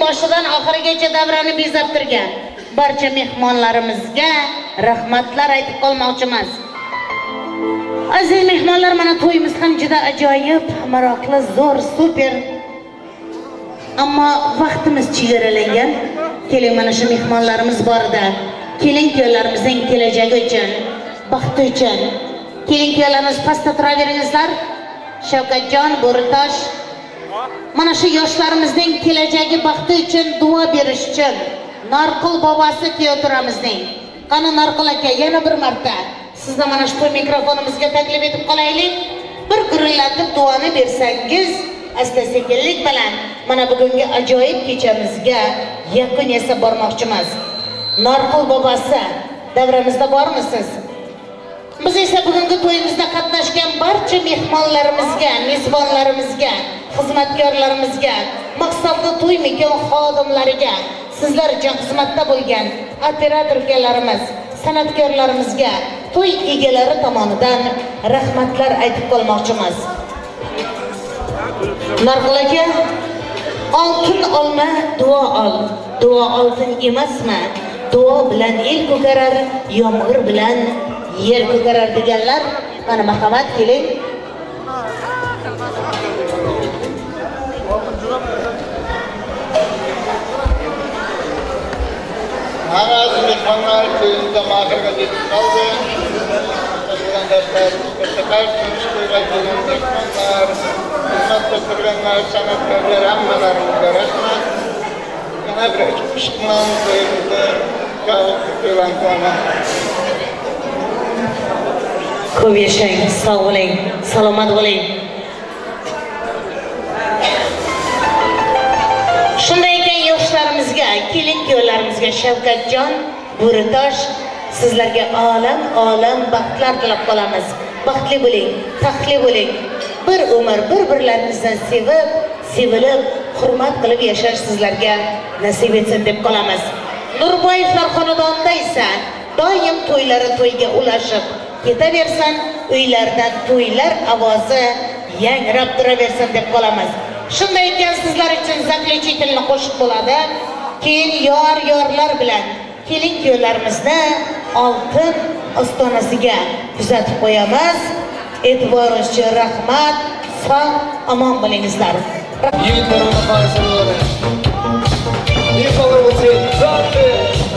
boshidan oxirigacha davrani bezab turgan barcha mehmonlarimizga rahmatlar aytib qolmoqchimiz. Aziz mehmonlar, mana to'yimiz ham juda ajoyib, maroqli, zo'r, super. Ammo vaqtimiz chegaralangan. Keling, mana shu mehmonlarimiz borida kelin-kuyovlarimizning kelajagi uchun, baxti uchun. Kelin-kuyovlarimiz pastda turaveringizlar. Shavkatjon, Bo'ritosh, mana shu yoshlarimizning kelajagi baxti uchun duo berish uchun Narqul bobosi kuyov turamizning. Qani Narqul aka, yana bir marta sizni mana shu mikrofonimizga taklif etib qolaylik. Bir gurullatib duoni bersangiz, asta-sekinlik bilan mana bugungi ajoyib kechamizga yakun yasab bormoqchimiz. Narqul bobosi, davramizda bormisiz? Biz esa bugungi to'yimizda qatnashgan barcha mehmonlarimizga, mezbonlarimizga, xizmatkorlarimizga, maqsadli to'y mekon xodimlariga, sizlar uchun xizmatda bo'lgan operator ukalarimiz, san'atkorlarimizga, to'y egalari tomonidan rahmatlar aytib qolmoqchimiz. Narqul aka, oltin olma, duo ol. Duo oltin emasmi? Duo bilan el ko'karar, yomg'ir bilan yer ko'karar deganlar. Mana marhamat, keling. Aziz mehmonlar, to'yimizda oxiriga yetib qoldi. Hizmatda turganlar, san'atkorlar, hammalarimizga rahmat. Yana bir ishqman to'yimizni e'lon qilaman. Ko'p yashang, sog' bo'ling, salomat bo'ling. Shunday ekan, yoshlarimizga, kelin-kuyovlarimizga Shavkatjon, Bo'ritosh, sizlarga olam baxtlar tilab qolamiz. Baxtli bo'ling, taxtli bo'ling. Bir umr bir-birlaringizni sevib, sevilib, hurmat qilib yashash sizlarga nasib etsin deb qolamiz. Nurboyevlar xonadonida esa doim to'ylari to'yga ulashib ketaversin, uylarda to'ylar ovozi yangrab turaversin deb qolamiz. Shunday ekan, sizlar uchun zavqli tilni qo'shiq bo'ladi. Keyin yorlar bilan kelin-kuyovlarimizni oltin ostonasiga kuzatib qo'yamiz. E'tiboringiz uchun rahmat. Sog' omon bo'lingizlar. Yigitlar uni qarshi bo'ladi. Ne olur olsa, zaten